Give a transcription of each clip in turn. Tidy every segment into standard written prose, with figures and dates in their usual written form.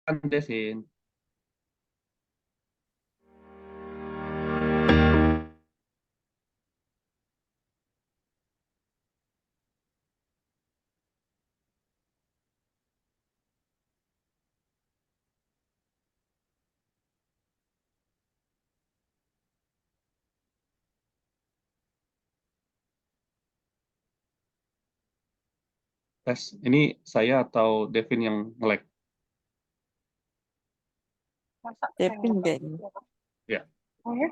Desin. Tes, ini saya atau Devin yang nge-lag? Masa saya Devin nggak kayaknya. tahu. Ya. Oh ya?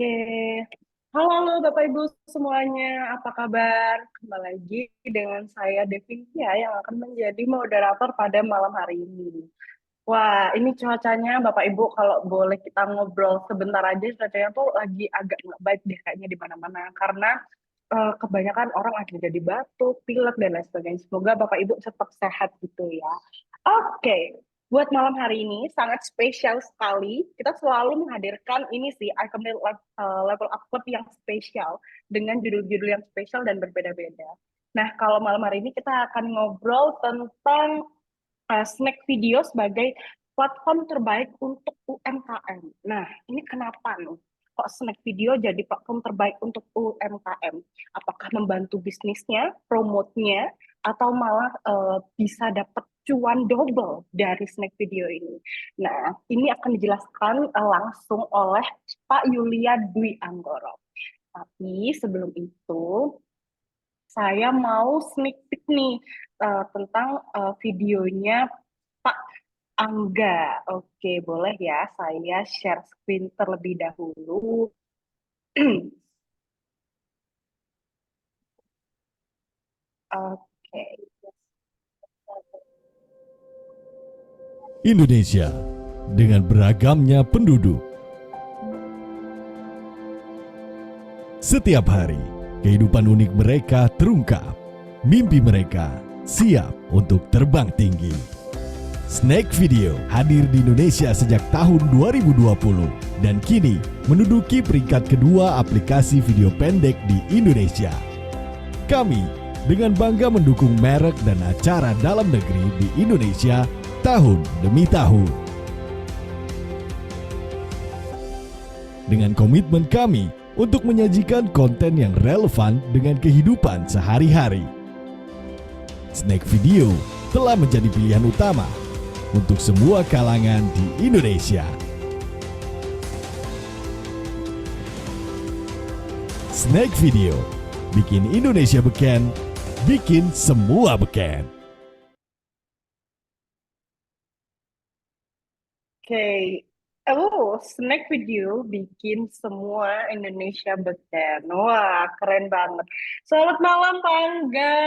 Oke. Halo, halo Bapak Ibu semuanya. Apa kabar? Kembali lagi dengan saya Devinsia yang akan menjadi moderator pada malam hari ini. Wah, ini cuacanya Bapak Ibu kalau boleh kita ngobrol sebentar aja, cuacanya tuh lagi agak nggak baik deh kayaknya di mana-mana karena kebanyakan orang lagi jadi batuk, pilek dan lain sebagainya. Semoga Bapak Ibu tetap sehat gitu ya. Oke, buat malam hari ini sangat spesial sekali. Kita selalu menghadirkan ini sih icon level up club yang spesial dengan judul-judul yang spesial dan berbeda-beda. Nah, kalau malam hari ini kita akan ngobrol tentang Snack Video sebagai platform terbaik untuk UMKM. Nah, ini kenapa nih? Kok Snack Video jadi platform terbaik untuk UMKM? Apakah membantu bisnisnya, promote-nya, atau malah bisa dapat cuan double dari Snack Video ini? Nah, ini akan dijelaskan langsung oleh Pak Yulia Dwi Anggoro. Tapi sebelum itu, saya mau sneak peek nih tentang videonya Pak Angga. Oke, boleh ya saya share screen terlebih dahulu. Oke. Indonesia dengan beragamnya penduduk. Setiap hari, kehidupan unik mereka terungkap. Mimpi mereka siap untuk terbang tinggi. Snack Video hadir di Indonesia sejak tahun 2020 dan kini menduduki peringkat kedua aplikasi video pendek di Indonesia. Kami dengan bangga mendukung merek dan acara dalam negeri di Indonesia tahun demi tahun. Dengan komitmen kami untuk menyajikan konten yang relevan dengan kehidupan sehari-hari, Snack Video telah menjadi pilihan utama untuk semua kalangan di Indonesia. Snack Video, bikin Indonesia beken, bikin semua beken. Oke. Oh, Snack Video bikin semua Indonesia beken. Wah, keren banget. Selamat malam, Pak Angga.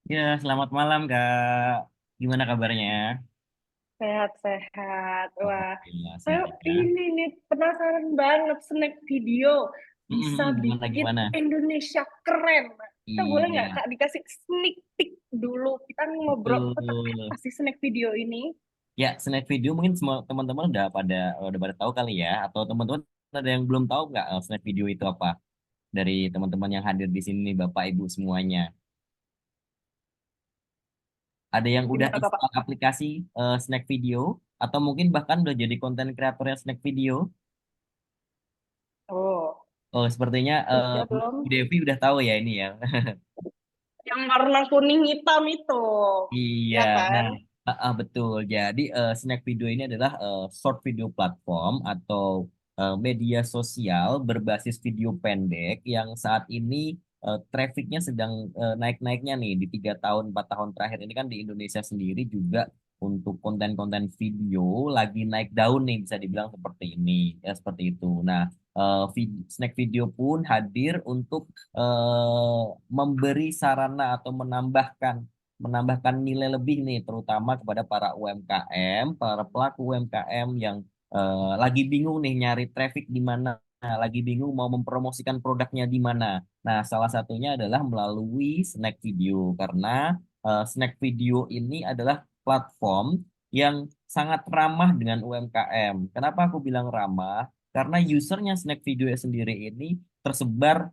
Ya, selamat malam Kak. Gimana kabarnya? Sehat-sehat. Wah, Alhamdulillah saya sehat ya. ini nih penasaran banget Snack Video bisa Gimana bikin gimana? Indonesia keren. Kita boleh nggak Iya, Kak dikasih sneak peek dulu? Kita ngobrol tentang apa betul. sih Snack Video ini? Ya, snack video mungkin semua teman-teman udah pada tahu kali ya, atau teman-teman ada yang belum tahu nggak snack video itu apa? Dari teman-teman yang hadir di sini, Bapak Ibu semuanya. Ada yang udah Gimana Bapak? install aplikasi snack video? atau mungkin bahkan udah jadi konten kreatornya snack video? Oh, Oh, sepertinya udah belum? Bu Devi udah tahu ya ini ya. Yang warna kuning hitam itu, Iya, ya kan? nah betul. Jadi Snack Video ini adalah short video platform atau media sosial berbasis video pendek yang saat ini trafficnya sedang naik-naiknya nih di 3 tahun 4 tahun terakhir ini kan di Indonesia sendiri juga untuk konten-konten video lagi naik daun nih bisa dibilang seperti ini ya seperti itu. Nah, Snack Video pun hadir untuk memberi sarana atau menambahkan nilai lebih nih, terutama kepada para UMKM, para pelaku UMKM yang lagi bingung nih nyari traffic di mana, lagi bingung mau mempromosikan produknya di mana. Nah, salah satunya adalah melalui Snack Video, karena Snack Video ini adalah platform yang sangat ramah dengan UMKM. Kenapa aku bilang ramah? Karena usernya Snack Video sendiri ini tersebar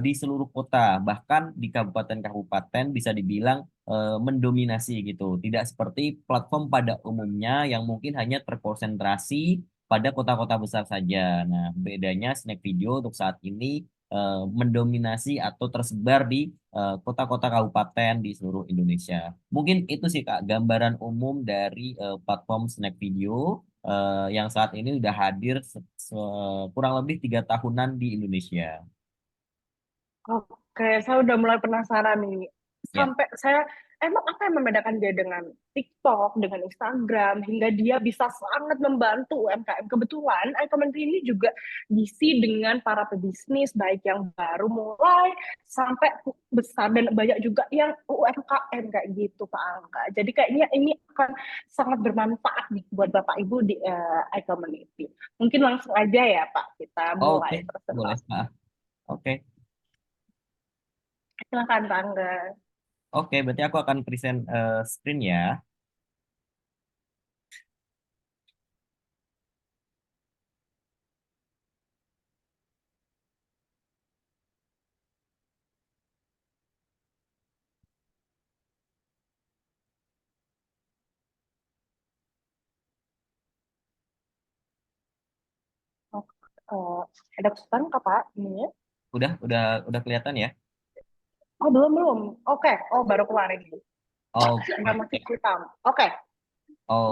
di seluruh kota, bahkan di kabupaten-kabupaten bisa dibilang mendominasi gitu. Tidak seperti platform pada umumnya yang mungkin hanya terkonsentrasi pada kota-kota besar saja. Nah, bedanya Snack Video untuk saat ini mendominasi atau tersebar di kota-kota kabupaten di seluruh Indonesia. Mungkin itu sih Kak, gambaran umum dari platform Snack Video yang saat ini udah hadir kurang lebih 3 tahunan di Indonesia. Oke, saya udah mulai penasaran nih. Ya. Sampai saya, emang apa yang membedakan dia dengan TikTok, dengan Instagram, hingga dia bisa sangat membantu UMKM. Kebetulan, iCommentary ini juga diisi dengan para pebisnis, baik yang baru mulai, sampai besar, dan banyak juga yang UMKM kayak gitu, Pak Angga. Jadi kayaknya ini akan sangat bermanfaat nih buat Bapak Ibu di iCommentary. Mungkin langsung aja ya, Pak, kita Oke, mulai boleh. presentasi. Oke, Silakan, Pak Angga. oke. Berarti aku akan present screen ya. Oh, eh, ada kesulitan nggak Pak? Ini ya? Udah kelihatan ya. Oh, belum, belum. Oke, oh baru keluar ini. Oke, Nggak masih hitam. Oke,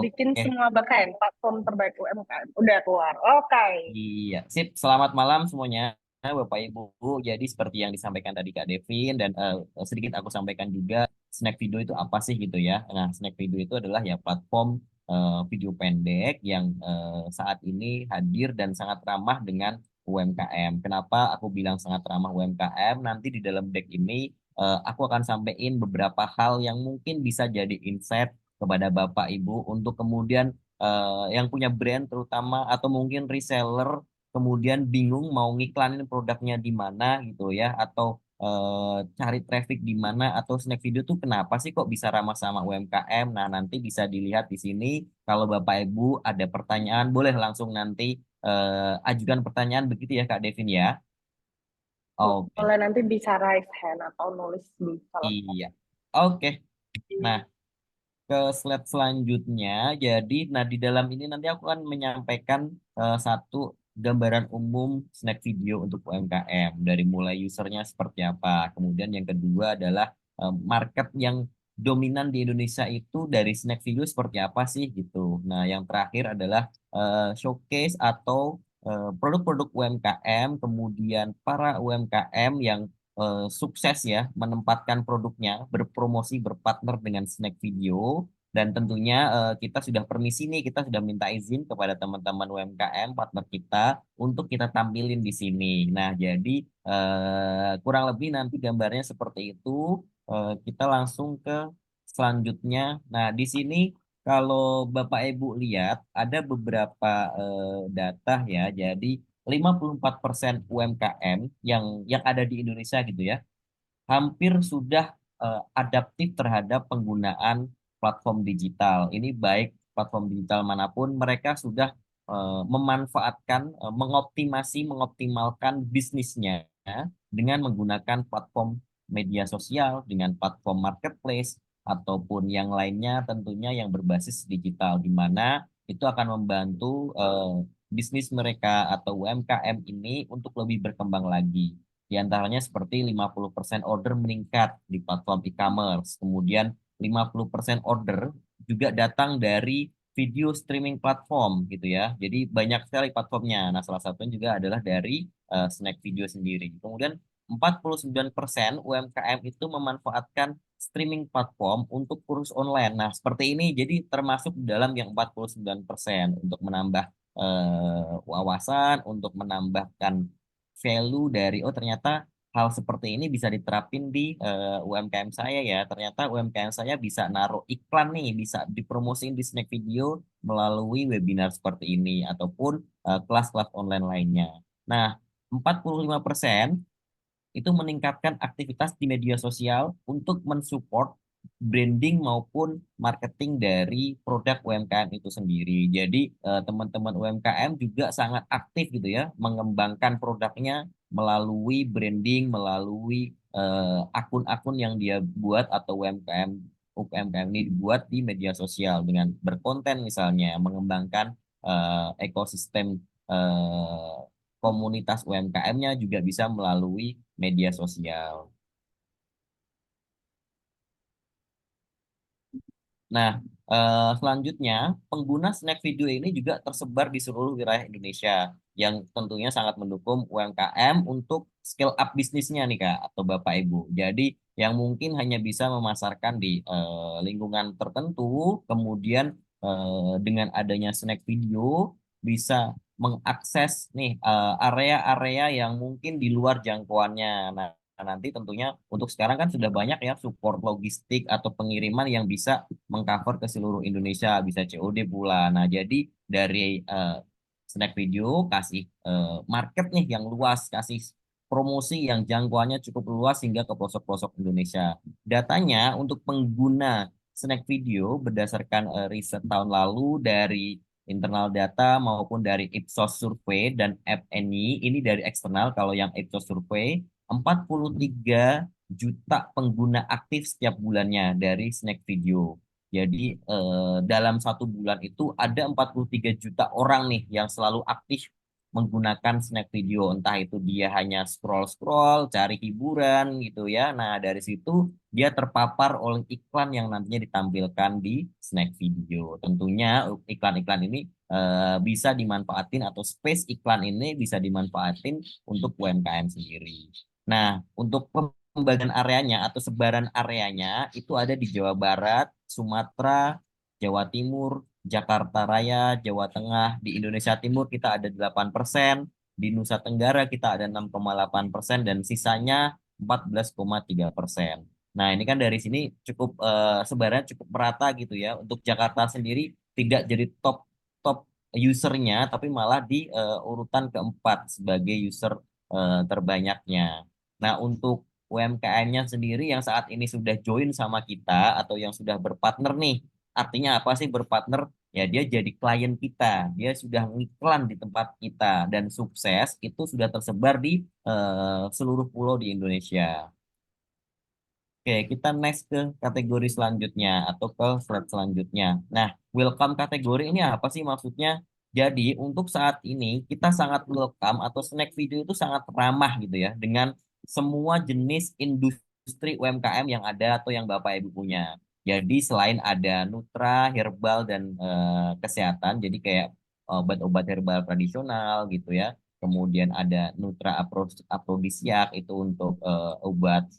bikin oke. semua bagian platform terbaik UMKM. Udah keluar. Oke. Iya, sip. Selamat malam semuanya, Bapak Ibu. Jadi seperti yang disampaikan tadi Kak Devin dan sedikit aku sampaikan juga, Snack Video itu apa sih gitu ya. Nah, Snack Video itu adalah ya platform video pendek yang saat ini hadir dan sangat ramah dengan UMKM. Kenapa aku bilang sangat ramah UMKM? Nanti di dalam deck ini aku akan sampaikan beberapa hal yang mungkin bisa jadi insight kepada Bapak Ibu untuk kemudian yang punya brand terutama atau mungkin reseller kemudian bingung mau ngiklanin produknya di mana gitu ya atau cari traffic di mana atau Snack Video tuh kenapa sih kok bisa ramah sama UMKM. Nah, nanti bisa dilihat di sini. Kalau Bapak Ibu ada pertanyaan boleh langsung nanti ajukan pertanyaan begitu ya Kak Devin ya. Oke. Boleh nanti bisa raise hand atau nulis di kolom. Iya. Oke. Nah, ke slide selanjutnya. Jadi, nah di dalam ini nanti aku akan menyampaikan satu gambaran umum Snack Video untuk UMKM dari mulai usernya seperti apa. Kemudian yang kedua adalah market yang dominan di Indonesia itu dari Snack Video seperti apa sih gitu. Nah, yang terakhir adalah showcase atau produk-produk UMKM, kemudian para UMKM yang sukses ya menempatkan produknya, berpromosi, berpartner dengan Snack Video, dan tentunya kita sudah permisi nih, kita sudah minta izin kepada teman-teman UMKM partner kita untuk kita tampilin di sini. Nah, jadi kurang lebih nanti gambarnya seperti itu. Kita langsung ke selanjutnya. Nah, di sini kalau Bapak Ibu lihat ada beberapa data ya. Jadi 54% UMKM yang ada di Indonesia gitu ya, hampir sudah adaptif terhadap penggunaan platform digital. Ini baik platform digital manapun, mereka sudah memanfaatkan, mengoptimalkan bisnisnya dengan menggunakan platform media sosial, dengan platform marketplace, ataupun yang lainnya tentunya yang berbasis digital, di mana itu akan membantu bisnis mereka atau UMKM ini untuk lebih berkembang lagi. Di antaranya seperti 50% order meningkat di platform e-commerce, kemudian 50% order juga datang dari video streaming platform gitu ya. Jadi banyak sekali platformnya. Nah, salah satunya juga adalah dari Snack Video sendiri. Kemudian 49% UMKM itu memanfaatkan streaming platform untuk kursus online. Nah, seperti ini jadi termasuk dalam yang 49% untuk menambah wawasan, untuk menambahkan value dari oh ternyata hal seperti ini bisa diterapin di UMKM saya ya. Ternyata UMKM saya bisa naruh iklan nih, bisa dipromosiin di Snack Video melalui webinar seperti ini ataupun kelas-kelas online lainnya. Nah, 45% itu meningkatkan aktivitas di media sosial untuk mensupport branding maupun marketing dari produk UMKM itu sendiri. Jadi teman-teman UMKM juga sangat aktif gitu ya, mengembangkan produknya melalui branding, melalui akun-akun yang dia buat atau UMKM ini dibuat di media sosial dengan berkonten misalnya, mengembangkan ekosistem eh, komunitas UMKM-nya juga bisa melalui media sosial. Nah, selanjutnya pengguna Snack Video ini juga tersebar di seluruh wilayah Indonesia yang tentunya sangat mendukung UMKM untuk scale up bisnisnya nih Kak atau Bapak Ibu. Jadi yang mungkin hanya bisa memasarkan di lingkungan tertentu, kemudian dengan adanya Snack Video bisa mengakses nih area-area yang mungkin di luar jangkauannya. Nah, nanti tentunya untuk sekarang kan sudah banyak ya support logistik atau pengiriman yang bisa mengcover ke seluruh Indonesia, bisa COD pula. Nah, jadi dari Snack Video kasih market nih yang luas, kasih promosi yang jangkauannya cukup luas hingga ke pelosok-pelosok Indonesia. Datanya untuk pengguna Snack Video berdasarkan riset tahun lalu dari internal data maupun dari Ipsos Survey dan FNI, ini dari eksternal, kalau yang Ipsos Survey 43 juta pengguna aktif setiap bulannya dari Snack Video. Jadi dalam satu bulan itu ada 43 juta orang nih yang selalu aktif menggunakan Snack Video. Entah itu dia hanya scroll-scroll, cari hiburan gitu ya. Nah dari situ dia terpapar oleh iklan yang nantinya ditampilkan di Snack Video. Tentunya iklan-iklan ini bisa dimanfaatin atau space iklan ini bisa dimanfaatin untuk UMKM sendiri. Nah, untuk pembagian areanya atau sebaran areanya itu ada di Jawa Barat, Sumatera, Jawa Timur, Jakarta Raya, Jawa Tengah. Di Indonesia Timur kita ada 8%, di Nusa Tenggara kita ada 6,8%, dan sisanya 14,3%. Nah, ini kan dari sini cukup sebarannya cukup merata gitu ya. Untuk Jakarta sendiri tidak jadi top top usernya, tapi malah di urutan keempat sebagai user terbanyaknya. Nah, untuk UMKM-nya sendiri yang saat ini sudah join sama kita atau yang sudah berpartner nih, artinya apa sih berpartner? Ya, dia jadi klien kita, dia sudah ngiklan di tempat kita dan sukses itu sudah tersebar di seluruh pulau di Indonesia. Oke, kita next ke kategori selanjutnya atau ke slide selanjutnya. Nah, welcome kategori ini apa sih maksudnya? Jadi, untuk saat ini kita sangat welcome atau Snack Video itu sangat ramah gitu ya dengan semua jenis industri UMKM yang ada atau yang Bapak Ibu punya. Jadi, selain ada Nutra, herbal dan kesehatan, jadi kayak obat-obat herbal tradisional gitu ya. Kemudian ada Nutra Aprodisiak itu untuk obat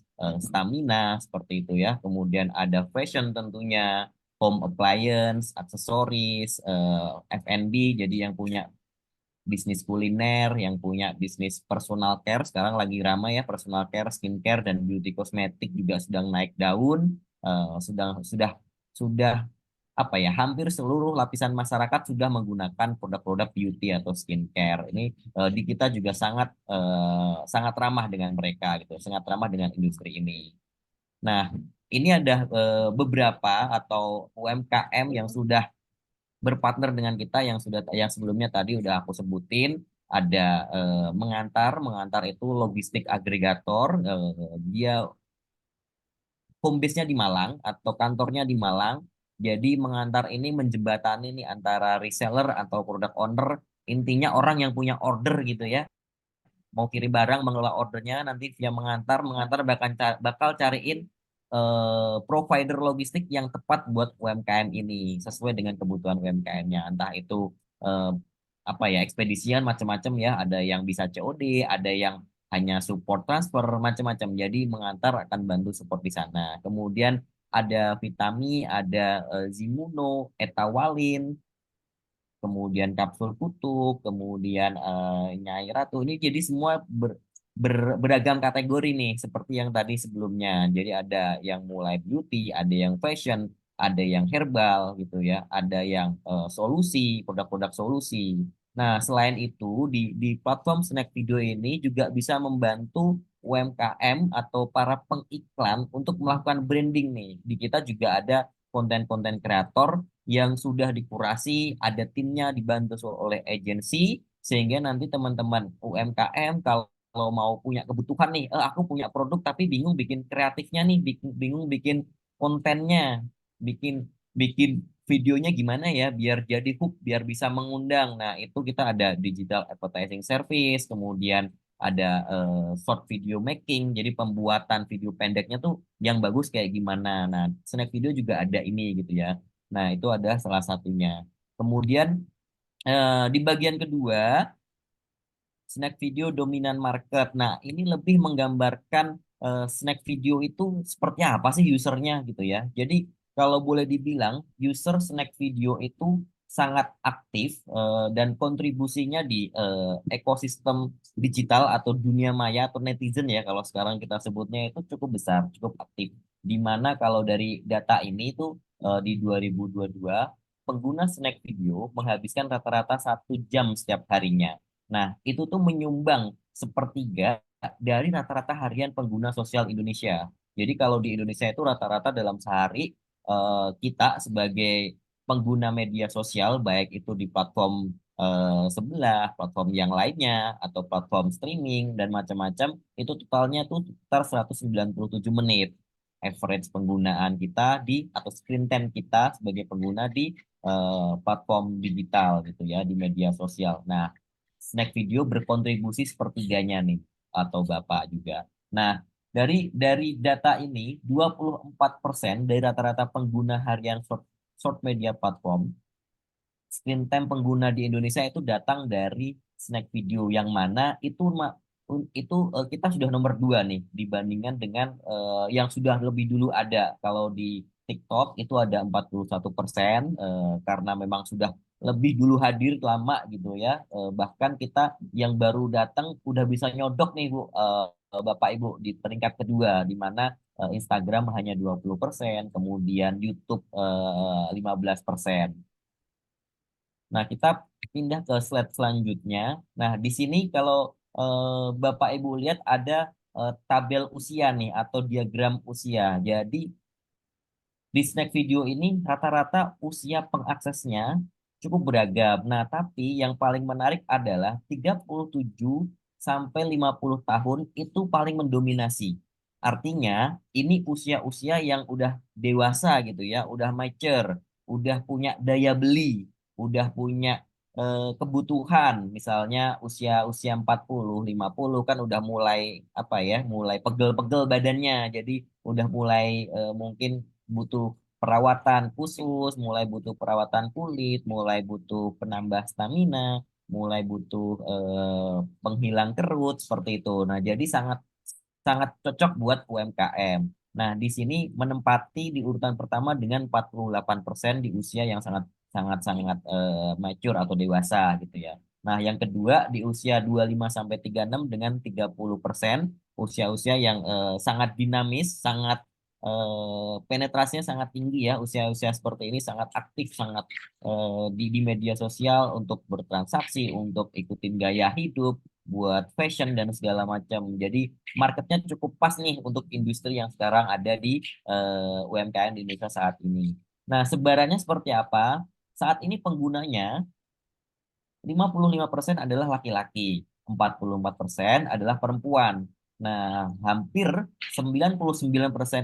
stamina seperti itu ya. Kemudian ada fashion tentunya, home appliance, aksesoris, F&B, jadi yang punya bisnis kuliner, yang punya bisnis personal care, sekarang lagi ramai ya personal care, skincare dan beauty kosmetik juga sedang naik daun, sudah apa ya, hampir seluruh lapisan masyarakat sudah menggunakan produk-produk beauty atau skincare. Ini di kita juga sangat ramah dengan mereka gitu, sangat ramah dengan industri ini. Nah, ini ada beberapa atau UMKM yang sudah berpartner dengan kita yang sebelumnya tadi udah aku sebutin. Ada mengantar itu logistik agregator, dia home base-nya di Malang atau kantornya di Malang. Jadi mengantar ini menjembatani nih antara reseller atau product owner, intinya orang yang punya order gitu ya, mau kirim barang, mengelola ordernya, nanti dia mengantar bakal cariin provider logistik yang tepat buat UMKM ini sesuai dengan kebutuhan UMKM-nya. Entah itu eh, apa ya, ekspedisian macam-macam ya, ada yang bisa COD, ada yang hanya support transfer macam-macam. Jadi mengantar akan bantu support di sana. Kemudian ada Vitami, ada Zimuno, Etawalin, kemudian kapsul kutuk, kemudian Nyai Ratu. Ini jadi semua beragam kategori nih, seperti yang tadi sebelumnya. Jadi ada yang mulai beauty, ada yang fashion, ada yang herbal gitu ya, ada yang solusi, produk-produk solusi. Nah, selain itu di platform Snack Video ini juga bisa membantu UMKM atau para pengiklan untuk melakukan branding nih. Di kita juga ada konten-konten kreator yang sudah dikurasi, ada timnya dibantu oleh agensi, sehingga nanti teman-teman UMKM kalau mau punya kebutuhan nih, aku punya produk tapi bingung bikin kreatifnya nih, bingung bikin kontennya, bikin bikin videonya gimana ya biar jadi hook, biar bisa mengundang. Nah, itu kita ada digital advertising service, kemudian ada short video making, jadi pembuatan video pendeknya tuh yang bagus kayak gimana. Nah, Snack Video juga ada ini gitu ya. Nah, itu ada salah satunya. Kemudian di bagian kedua, snack video dominan market. Nah, ini lebih menggambarkan snack video itu seperti apa sih usernya gitu ya. Jadi, kalau boleh dibilang, user snack video itu sangat aktif dan kontribusinya di ekosistem digital atau dunia maya atau netizen ya, kalau sekarang kita sebutnya itu cukup besar, cukup aktif. Di mana kalau dari data ini itu di 2022 pengguna snack video menghabiskan rata-rata 1 jam setiap harinya. Nah, itu tuh menyumbang sepertiga dari rata-rata harian pengguna sosial Indonesia. Jadi kalau di Indonesia itu rata-rata dalam sehari kita sebagai pengguna media sosial, baik itu di platform sebelah, platform yang lainnya, atau platform streaming, dan macam-macam, itu totalnya tuh sekitar 197 menit. Average penggunaan kita atau screen time kita sebagai pengguna di platform digital gitu ya, di media sosial. Nah, Snack Video berkontribusi sepertiganya nih, atau Bapak juga. Nah, dari data ini 24% dari rata-rata pengguna harian short media platform, screen time pengguna di Indonesia itu datang dari Snack Video, yang mana kita sudah nomor 2 nih dibandingkan dengan yang sudah lebih dulu ada. Kalau di TikTok itu ada 41%, karena memang sudah lebih dulu hadir lama gitu ya. Bahkan kita yang baru datang udah bisa nyodok nih Bu, Bapak Ibu, di peringkat kedua, di mana Instagram hanya 20%, kemudian YouTube 15%. Nah, kita pindah ke slide selanjutnya. Nah, di sini kalau Bapak Ibu lihat ada tabel usia nih atau diagram usia. Jadi di Snack Video ini rata-rata usia pengaksesnya cukup beragam. Nah, tapi yang paling menarik adalah 37 sampai 50 tahun itu paling mendominasi. Artinya, ini usia-usia yang udah dewasa gitu ya, udah mature, udah punya daya beli, udah punya kebutuhan. Misalnya usia-usia 40, 50 kan udah mulai apa ya, mulai pegel-pegel badannya. Jadi udah mulai mungkin butuh perawatan khusus, mulai butuh perawatan kulit, mulai butuh penambah stamina, mulai butuh penghilang kerut seperti itu. Nah, jadi sangat sangat cocok buat UMKM. Nah, di sini menempati di urutan pertama dengan 48% di usia yang sangat sangat sangat mature atau dewasa gitu ya. Nah, yang kedua di usia 25 sampai 36 dengan 30%, usia-usia yang sangat dinamis, sangat penetrasinya sangat tinggi ya. Usia-usia seperti ini sangat aktif, sangat di media sosial untuk bertransaksi, untuk ikutin gaya hidup, buat fashion dan segala macam. Jadi marketnya cukup pas nih untuk industri yang sekarang ada di UMKM di Indonesia saat ini. Nah, sebarannya seperti apa? Saat ini penggunanya 55% adalah laki-laki, 44% adalah perempuan. Nah, hampir 99%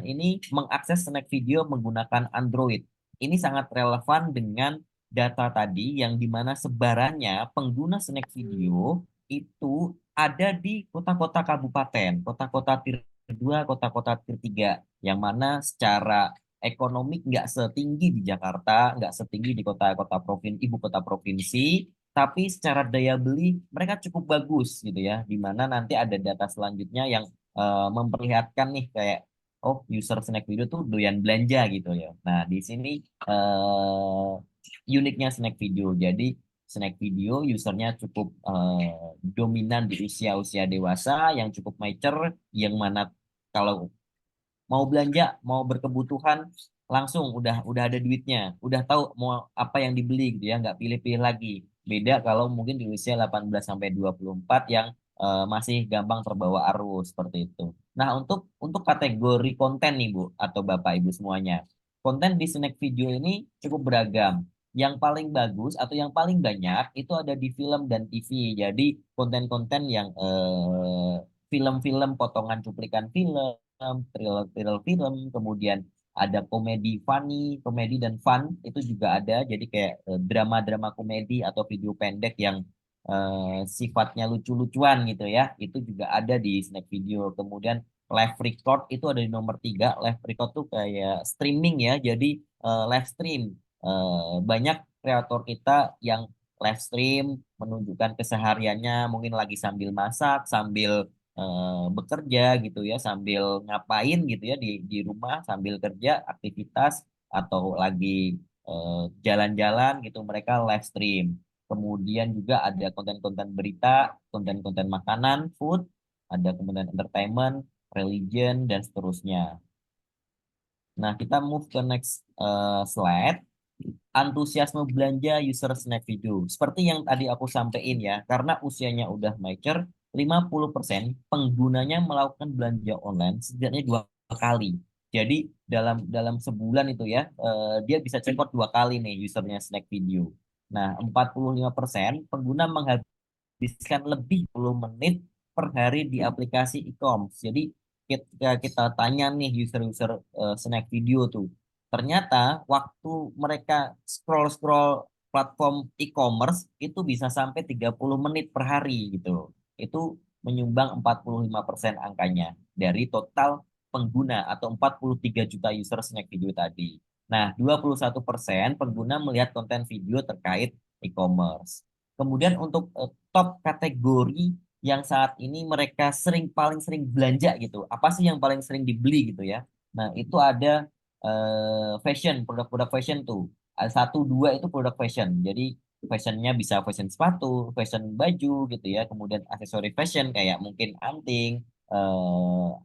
ini mengakses Snack Video menggunakan Android. Ini sangat relevan dengan data tadi yang dimana sebarannya pengguna Snack Video itu ada di kota-kota kabupaten, kota-kota tier 2, kota-kota tier 3, yang mana secara ekonomi nggak setinggi di Jakarta, nggak setinggi di kota-kota provinsi, ibu kota provinsi, tapi secara daya beli mereka cukup bagus gitu ya, di mana nanti ada data selanjutnya yang memperlihatkan nih kayak oh user Snack Video tuh doyan belanja gitu ya. Nah di sini uniknya Snack Video. Jadi Snack Video usernya cukup dominan di usia-usia dewasa yang cukup mature, yang mana kalau mau belanja, mau berkebutuhan langsung udah ada duitnya, udah tahu mau apa yang dibeli gitu ya, nggak pilih-pilih lagi. Beda kalau mungkin di usia 18 sampai 24 yang masih gampang terbawa arus seperti itu. Nah, untuk kategori konten nih Bu atau Bapak Ibu semuanya. Konten di Snack Video ini cukup beragam. Yang paling bagus atau yang paling banyak itu ada di film dan TV. Jadi konten-konten yang film-film potongan cuplikan film, thriller film, kemudian ada komedi funny, komedi dan fun itu juga ada. Jadi kayak drama-drama komedi atau video pendek yang sifatnya lucu-lucuan gitu ya. Itu juga ada di Snack Video. Kemudian live record itu ada di nomor 3. Live record tuh kayak streaming ya. Jadi live stream. Banyak kreator kita yang live stream menunjukkan kesehariannya mungkin lagi sambil masak, sambil bekerja gitu ya, sambil ngapain gitu ya di rumah sambil kerja aktivitas atau lagi jalan-jalan gitu mereka live stream. Kemudian juga ada konten-konten berita, konten-konten makanan, food, ada kemudian entertainment, religion dan seterusnya. Nah, kita move ke next slide. Antusiasme belanja user Snack Video. Seperti yang tadi aku sampaikan ya, karena usianya udah mature, 50% penggunanya melakukan belanja online setidaknya 2 kali. Jadi dalam dalam sebulan itu ya, dia bisa check out 2 kali nih usernya Snack Video. Nah, 45% pengguna menghabiskan lebih 10 menit per hari di aplikasi e-commerce. Jadi ketika kita tanya nih user-user Snack Video tuh, ternyata waktu mereka scroll-scroll platform e-commerce itu bisa sampai 30 menit per hari gitu. Itu menyumbang 45% angkanya dari total pengguna atau 43 juta user Snack Video tadi. Nah, 21% pengguna melihat konten video terkait e-commerce. Kemudian untuk top kategori yang saat ini mereka paling sering belanja gitu. Apa sih yang paling sering dibeli gitu ya? Nah, itu ada fashion, produk-produk fashion tuh. Ada 1, 2 itu produk fashion. Jadi fashionnya bisa fashion sepatu, fashion baju gitu ya. Kemudian aksesori fashion kayak mungkin anting,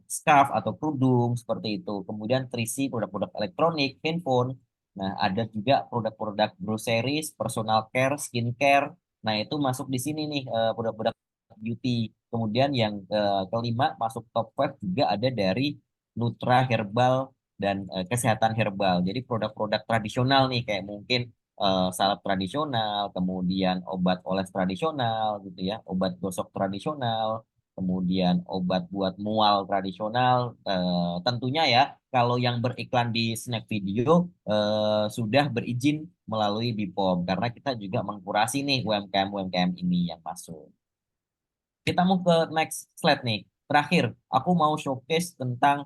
scarf atau kerudung seperti itu. Kemudian 3C produk-produk elektronik, handphone. Nah, ada juga produk-produk groceries, personal care, skincare. Nah, itu masuk di sini nih produk-produk beauty. Kemudian yang kelima masuk top 5 juga ada dari Nutra Herbal dan kesehatan herbal. Jadi produk-produk tradisional nih kayak mungkin salep tradisional, kemudian obat oles tradisional gitu ya, obat gosok tradisional, kemudian obat buat mual tradisional. Tentunya ya kalau yang beriklan di Snack Video sudah berizin melalui BPOM karena kita juga mengkurasi nih UMKM-UMKM ini yang masuk. Kita mau ke next slide nih. Terakhir, aku mau showcase tentang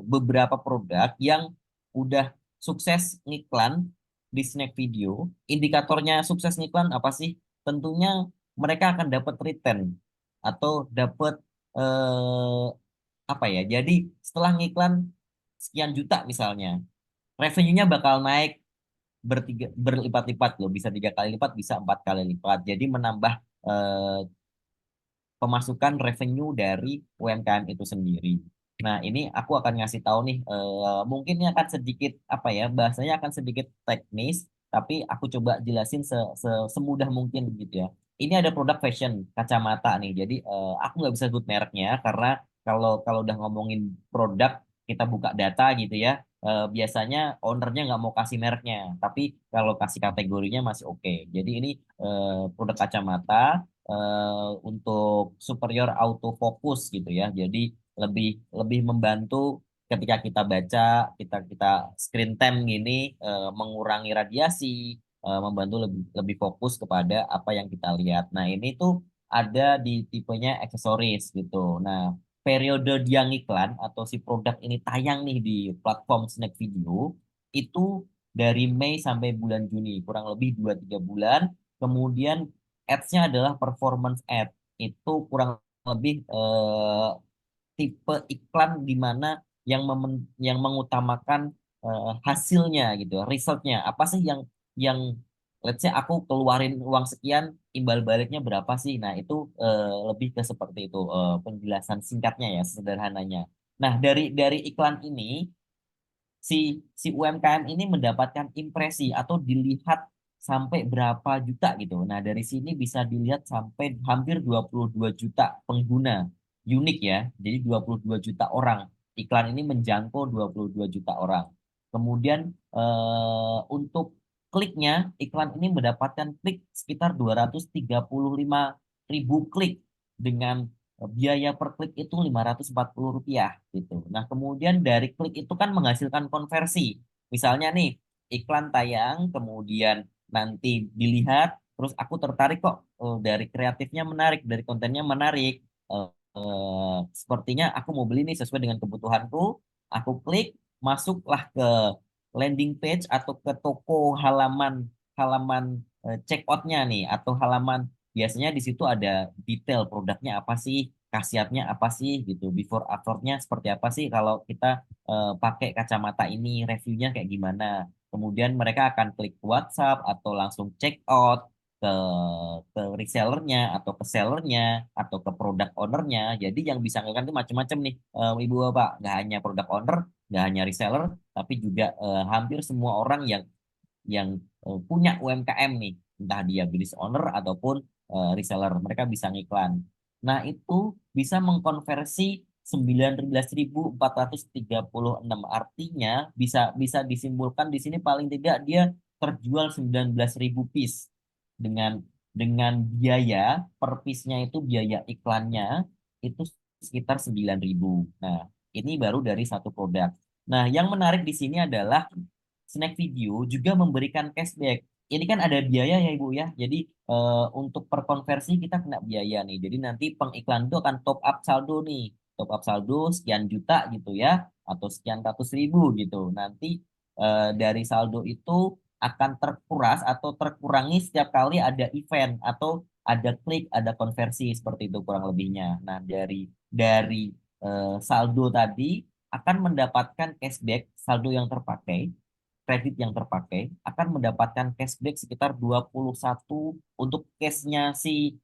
beberapa produk yang udah sukses ngiklan di Snack Video. Indikatornya sukses ngiklan apa sih? Tentunya mereka akan dapat return atau dapat eh, apa ya? Jadi setelah ngiklan sekian juta misalnya, revenue-nya bakal naik berlipat-lipat loh. Bisa 3 kali lipat, bisa 4 kali lipat. Jadi menambah eh, pemasukan revenue dari UMKM itu sendiri. Nah, ini aku akan ngasih tahu nih, mungkin ini akan sedikit apa ya, bahasanya akan sedikit teknis, tapi aku coba jelasin semudah mungkin gitu ya. Ini ada produk fashion kacamata nih, jadi aku nggak bisa sebut mereknya karena kalau kalau udah ngomongin produk kita buka data gitu ya, biasanya ownernya nggak mau kasih mereknya, tapi kalau kasih kategorinya masih oke. Jadi ini produk kacamata untuk superior autofocus gitu ya. Jadi lebih lebih membantu ketika kita baca, kita screen time gini, mengurangi radiasi, membantu lebih fokus kepada apa yang kita lihat. Nah, ini tuh ada di tipenya aksesoris gitu. Nah, periode dia ngiklan atau si produk ini tayang nih di platform Snack Video itu dari Mei sampai bulan Juni, kurang lebih 2-3 bulan. Kemudian ads-nya adalah performance ad. Itu kurang lebih tipe iklan di mana yang mengutamakan hasilnya gitu, resultnya. Apa sih yang let's say aku keluarin uang sekian, imbal baliknya berapa sih? Nah, itu lebih ke seperti itu penjelasan singkatnya ya, sederhananya. Nah, dari iklan ini si si UMKM ini mendapatkan impresi atau dilihat sampai berapa juta gitu. Nah, dari sini bisa dilihat sampai hampir 22 juta pengguna unik ya. Jadi 22 juta orang. Iklan ini menjangkau 22 juta orang. Kemudian untuk kliknya, iklan ini mendapatkan klik sekitar 235 ribu klik dengan biaya per klik itu Rp540 gitu. Nah, kemudian dari klik itu kan menghasilkan konversi. Misalnya nih, iklan tayang, kemudian nanti dilihat, terus aku tertarik kok dari kreatifnya menarik, dari kontennya menarik. Eh, Sepertinya aku mau beli nih sesuai dengan kebutuhanku. Aku klik, masuklah ke landing page atau ke toko halaman halaman check out-nya nih atau halaman. Biasanya di situ ada detail produknya apa sih, khasiatnya apa sih gitu, before afternya seperti apa sih kalau kita pakai kacamata ini, reviewnya kayak gimana. Kemudian mereka akan klik WhatsApp atau langsung check out ke resellernya atau ke sellernya atau ke product ownernya. Jadi yang bisa ngelakukan itu macam-macam nih, Ibu Bapak. Nggak hanya product owner, nggak hanya reseller, tapi juga hampir semua orang yang punya UMKM nih, entah dia business owner ataupun reseller, mereka bisa ngiklan. Nah, itu bisa mengkonversi 19.436, artinya bisa bisa disimpulkan di sini paling tidak dia terjual 19.000 piece dengan biaya per piece-nya itu biaya iklannya itu sekitar 9.000. Nah, ini baru dari satu produk. Nah, yang menarik di sini adalah Snack Video juga memberikan cashback. Ini kan ada biaya ya Ibu ya. Jadi untuk per konversi kita kena biaya nih. Jadi nanti pengiklan itu akan top up saldo nih. Top up saldo sekian juta gitu ya. Atau sekian ratus ribu gitu. Nanti dari saldo itu akan terkuras atau terkurangi setiap kali ada event atau ada klik, ada konversi seperti itu kurang lebihnya. Nah, dari saldo tadi akan mendapatkan cashback saldo yang terpakai, kredit yang terpakai akan mendapatkan cashback sekitar 21 untuk case-nya si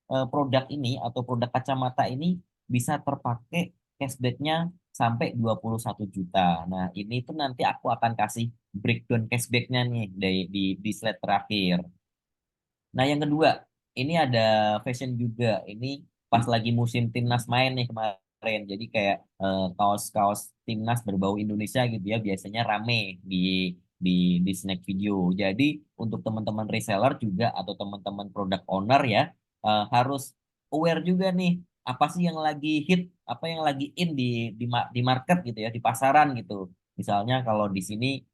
produk ini atau produk kacamata ini bisa terpakai cashback-nya sampai 21 juta. Nah, ini tuh nanti aku akan kasih breakdown cashback-nya nih di slide terakhir. Nah, yang kedua, ini ada fashion juga. Ini pas lagi musim timnas main nih kemarin. Jadi kayak kaos-kaos timnas berbau Indonesia gitu ya, biasanya rame di di di Snack Video. Jadi untuk teman-teman reseller juga atau teman-teman product owner ya harus aware juga nih apa sih yang lagi hit, apa yang lagi in di market gitu ya, di pasaran gitu. Misalnya kalau di sini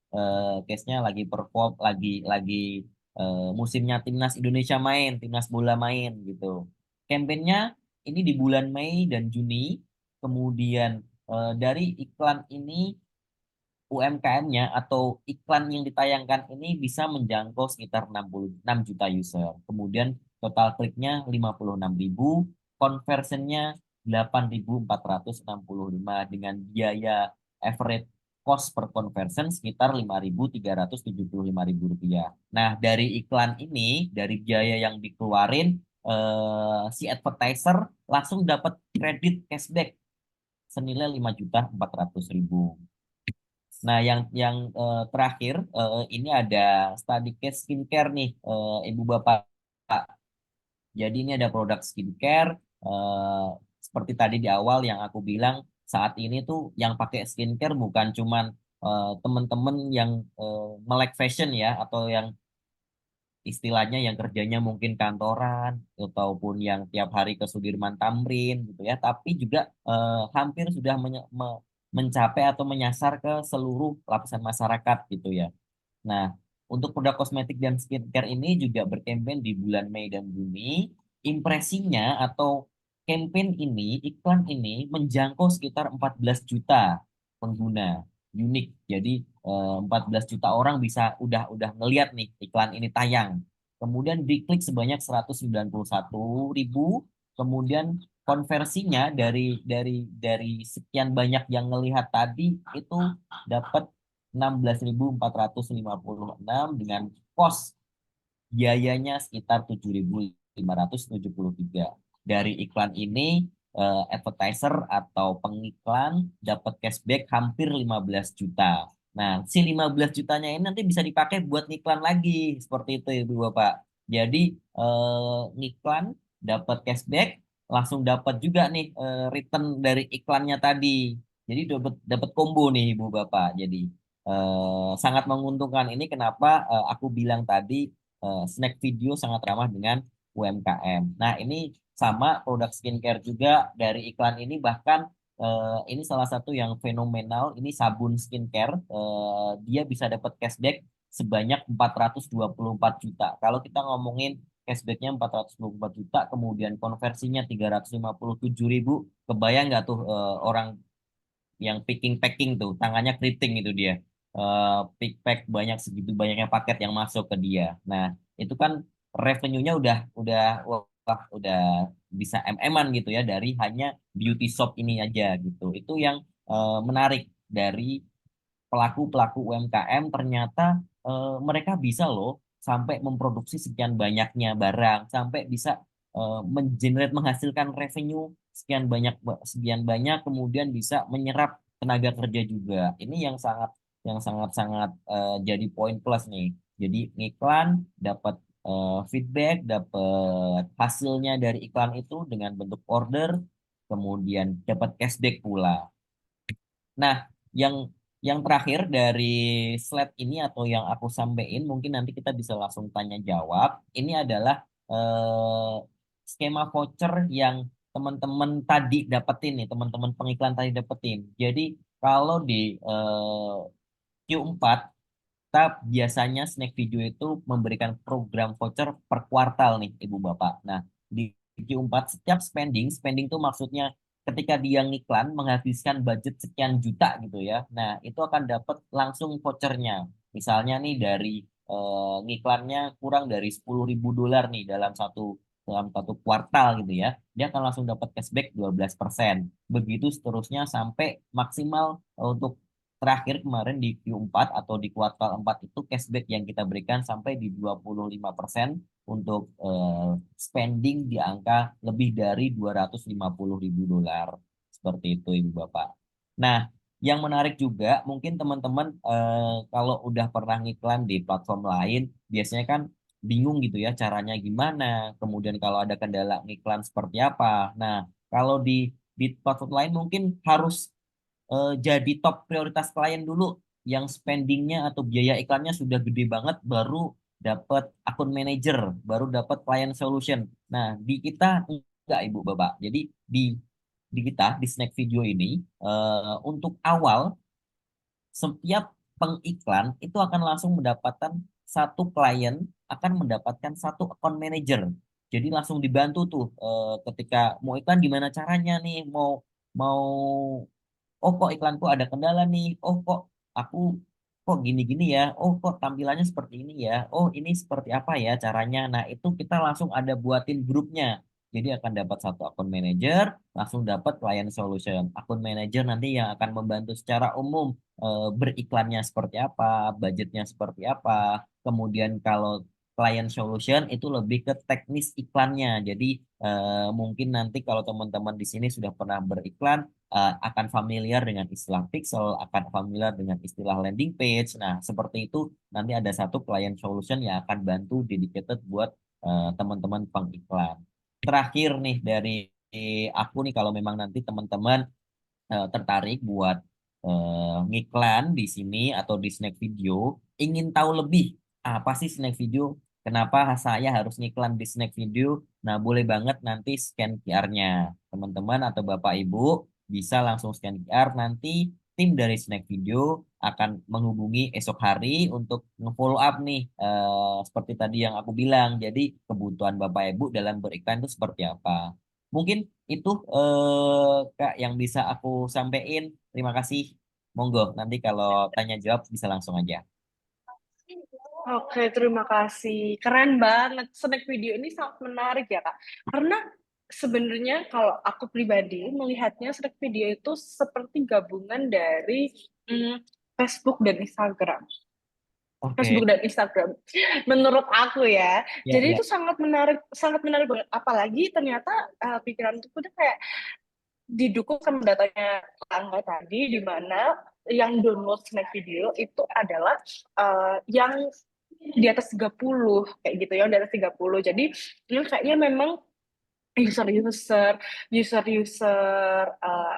case-nya lagi perform, lagi musimnya timnas Indonesia main, timnas bola main gitu. Kampanyenya ini di bulan Mei dan Juni. Kemudian dari iklan ini UMKM-nya atau iklan yang ditayangkan ini bisa menjangkau sekitar 66 juta user. Kemudian total kliknya 56.000, conversionnya 8.465 dengan biaya average cost per conversion sekitar Rp5.375.000. Nah, dari iklan ini, dari biaya yang dikeluarin, si advertiser langsung dapat kredit cashback senilai 5.400.000. Nah, yang terakhir ini ada study case skincare nih, Ibu Bapak. Jadi ini ada produk skincare seperti tadi di awal yang aku bilang saat ini tuh yang pakai skincare bukan cuman teman-teman yang melek fashion ya atau yang istilahnya yang kerjanya mungkin kantoran ataupun yang tiap hari ke Sudirman Tamrin gitu ya, tapi juga hampir sudah mencapai atau menyasar ke seluruh lapisan masyarakat gitu ya. Nah, untuk produk kosmetik dan skincare ini juga berkampanye di bulan Mei dan Juni. Impresinya atau campaign ini, iklan ini menjangkau sekitar 14 juta pengguna unik. Jadi 14 juta orang bisa udah ngeliat nih iklan ini tayang. Kemudian diklik sebanyak 191.000. Kemudian konversinya dari sekian banyak yang ngelihat tadi itu dapat 16.456 dengan cost biayanya sekitar 7.573. Dari iklan ini advertiser atau pengiklan dapat cashback hampir 15 juta. Nah, si 15 jutanya ini nanti bisa dipakai buat ngiklan lagi. Seperti itu Ibu Bapak. Jadi ngiklan dapat cashback, langsung dapat juga nih return dari iklannya tadi. Jadi dapat dapat combo nih Ibu Bapak. Jadi sangat menguntungkan. Ini kenapa aku bilang tadi snack video sangat ramah dengan UMKM. Nah, ini sama produk skincare juga dari iklan ini, bahkan ini salah satu yang fenomenal. Ini sabun skincare, dia bisa dapat cashback sebanyak 424 juta. Kalau kita ngomongin cashbacknya 424 juta, kemudian konversinya 357.000, kebayang nggak tuh orang yang packing tuh, tangannya keriting itu dia. Pick pack banyak, segitu banyaknya paket yang masuk ke dia. Nah, itu kan revenue-nya udah wah, udah bisa MM-an gitu ya dari hanya beauty shop ini aja gitu. Itu yang menarik dari pelaku-pelaku UMKM. Ternyata mereka bisa loh sampai memproduksi sekian banyaknya barang, sampai bisa menghasilkan revenue sekian banyak, kemudian bisa menyerap tenaga kerja juga. Ini yang sangat-sangat jadi poin plus nih. Jadi iklan dapat feedback, dapat hasilnya dari iklan itu dengan bentuk order, kemudian dapat cashback pula. Nah, yang yang terakhir dari slide ini atau yang aku sampaikan, mungkin nanti kita bisa langsung tanya jawab. Ini adalah eh, skema voucher yang teman-teman tadi dapetin nih, teman-teman pengiklan tadi dapetin. Jadi kalau di Q4 kita biasanya Snack Video itu memberikan program voucher per kuartal nih Ibu Bapak. Nah, di Q4 setiap spending itu maksudnya ketika dia ngiklan menghabiskan budget sekian juta gitu ya. Nah, itu akan dapat langsung vouchernya. Misalnya nih dari ngiklannya kurang dari $10.000 nih dalam satu kuartal gitu ya. Dia akan langsung dapat cashback 12%. Begitu seterusnya sampai maksimal untuk terakhir kemarin di Q4 atau di kuartal 4 itu cashback yang kita berikan sampai di 25% untuk spending di angka lebih dari $250.000. Seperti itu Ibu Bapak. Nah, yang menarik juga mungkin teman-teman kalau udah pernah ngiklan di platform lain, biasanya kan bingung gitu ya caranya gimana. Kemudian kalau ada kendala ngiklan seperti apa. Nah, kalau di platform lain mungkin harus jadi top prioritas klien dulu yang spendingnya atau biaya iklannya sudah gede banget baru dapat akun manager, baru dapat client solution. Nah, di kita enggak Ibu Bapak. Jadi di kita di Snack Video ini untuk awal setiap pengiklan itu akan langsung mendapatkan satu klien akan mendapatkan satu account manager. Jadi langsung dibantu tuh ketika mau iklan gimana caranya nih, mau mau oh kok iklanku ada kendala nih, oh kok gini-gini ya, oh kok tampilannya seperti ini ya, oh ini seperti apa ya caranya. Nah itu kita langsung ada buatin grupnya. Jadi akan dapat satu akun manager, langsung dapat client solution. Akun manager nanti yang akan membantu secara umum beriklannya seperti apa, budgetnya seperti apa. Kemudian kalau client solution itu lebih ke teknis iklannya. Jadi mungkin nanti kalau teman-teman di sini sudah pernah beriklan, akan familiar dengan istilah pixel, akan familiar dengan istilah landing page. Nah, seperti itu nanti ada satu client solution yang akan bantu dedicated buat teman-teman pengiklan. Terakhir nih dari aku nih, kalau memang nanti teman-teman tertarik buat ngiklan di sini atau di Snack Video, ingin tahu lebih apa sih Snack Video, kenapa saya harus ngiklan di Snack Video, nah boleh banget nanti scan QR-nya. Teman-teman atau Bapak Ibu bisa langsung scan QR, nanti tim dari Snack Video akan menghubungi esok hari untuk nge-follow up nih, seperti tadi yang aku bilang. Jadi kebutuhan Bapak Ibu dalam beriklan itu seperti apa. Mungkin itu Kak yang bisa aku sampaikan. Terima kasih. Monggo, nanti kalau tanya jawab bisa langsung aja. Oke, terima kasih. Keren banget. Snack video ini sangat menarik ya, Kak. Karena sebenarnya kalau aku pribadi melihatnya snack video itu seperti gabungan dari Facebook dan Instagram. Oke, Menurut aku ya. ya, Jadi ya. itu sangat menarik banget. Apalagi ternyata pikiran itu udah kayak didukung sama datanya tangga tadi, di mana yang download snack video itu adalah yang di atas 30 kayak gitu ya, di atas 30. Jadi ini kayaknya memang user-user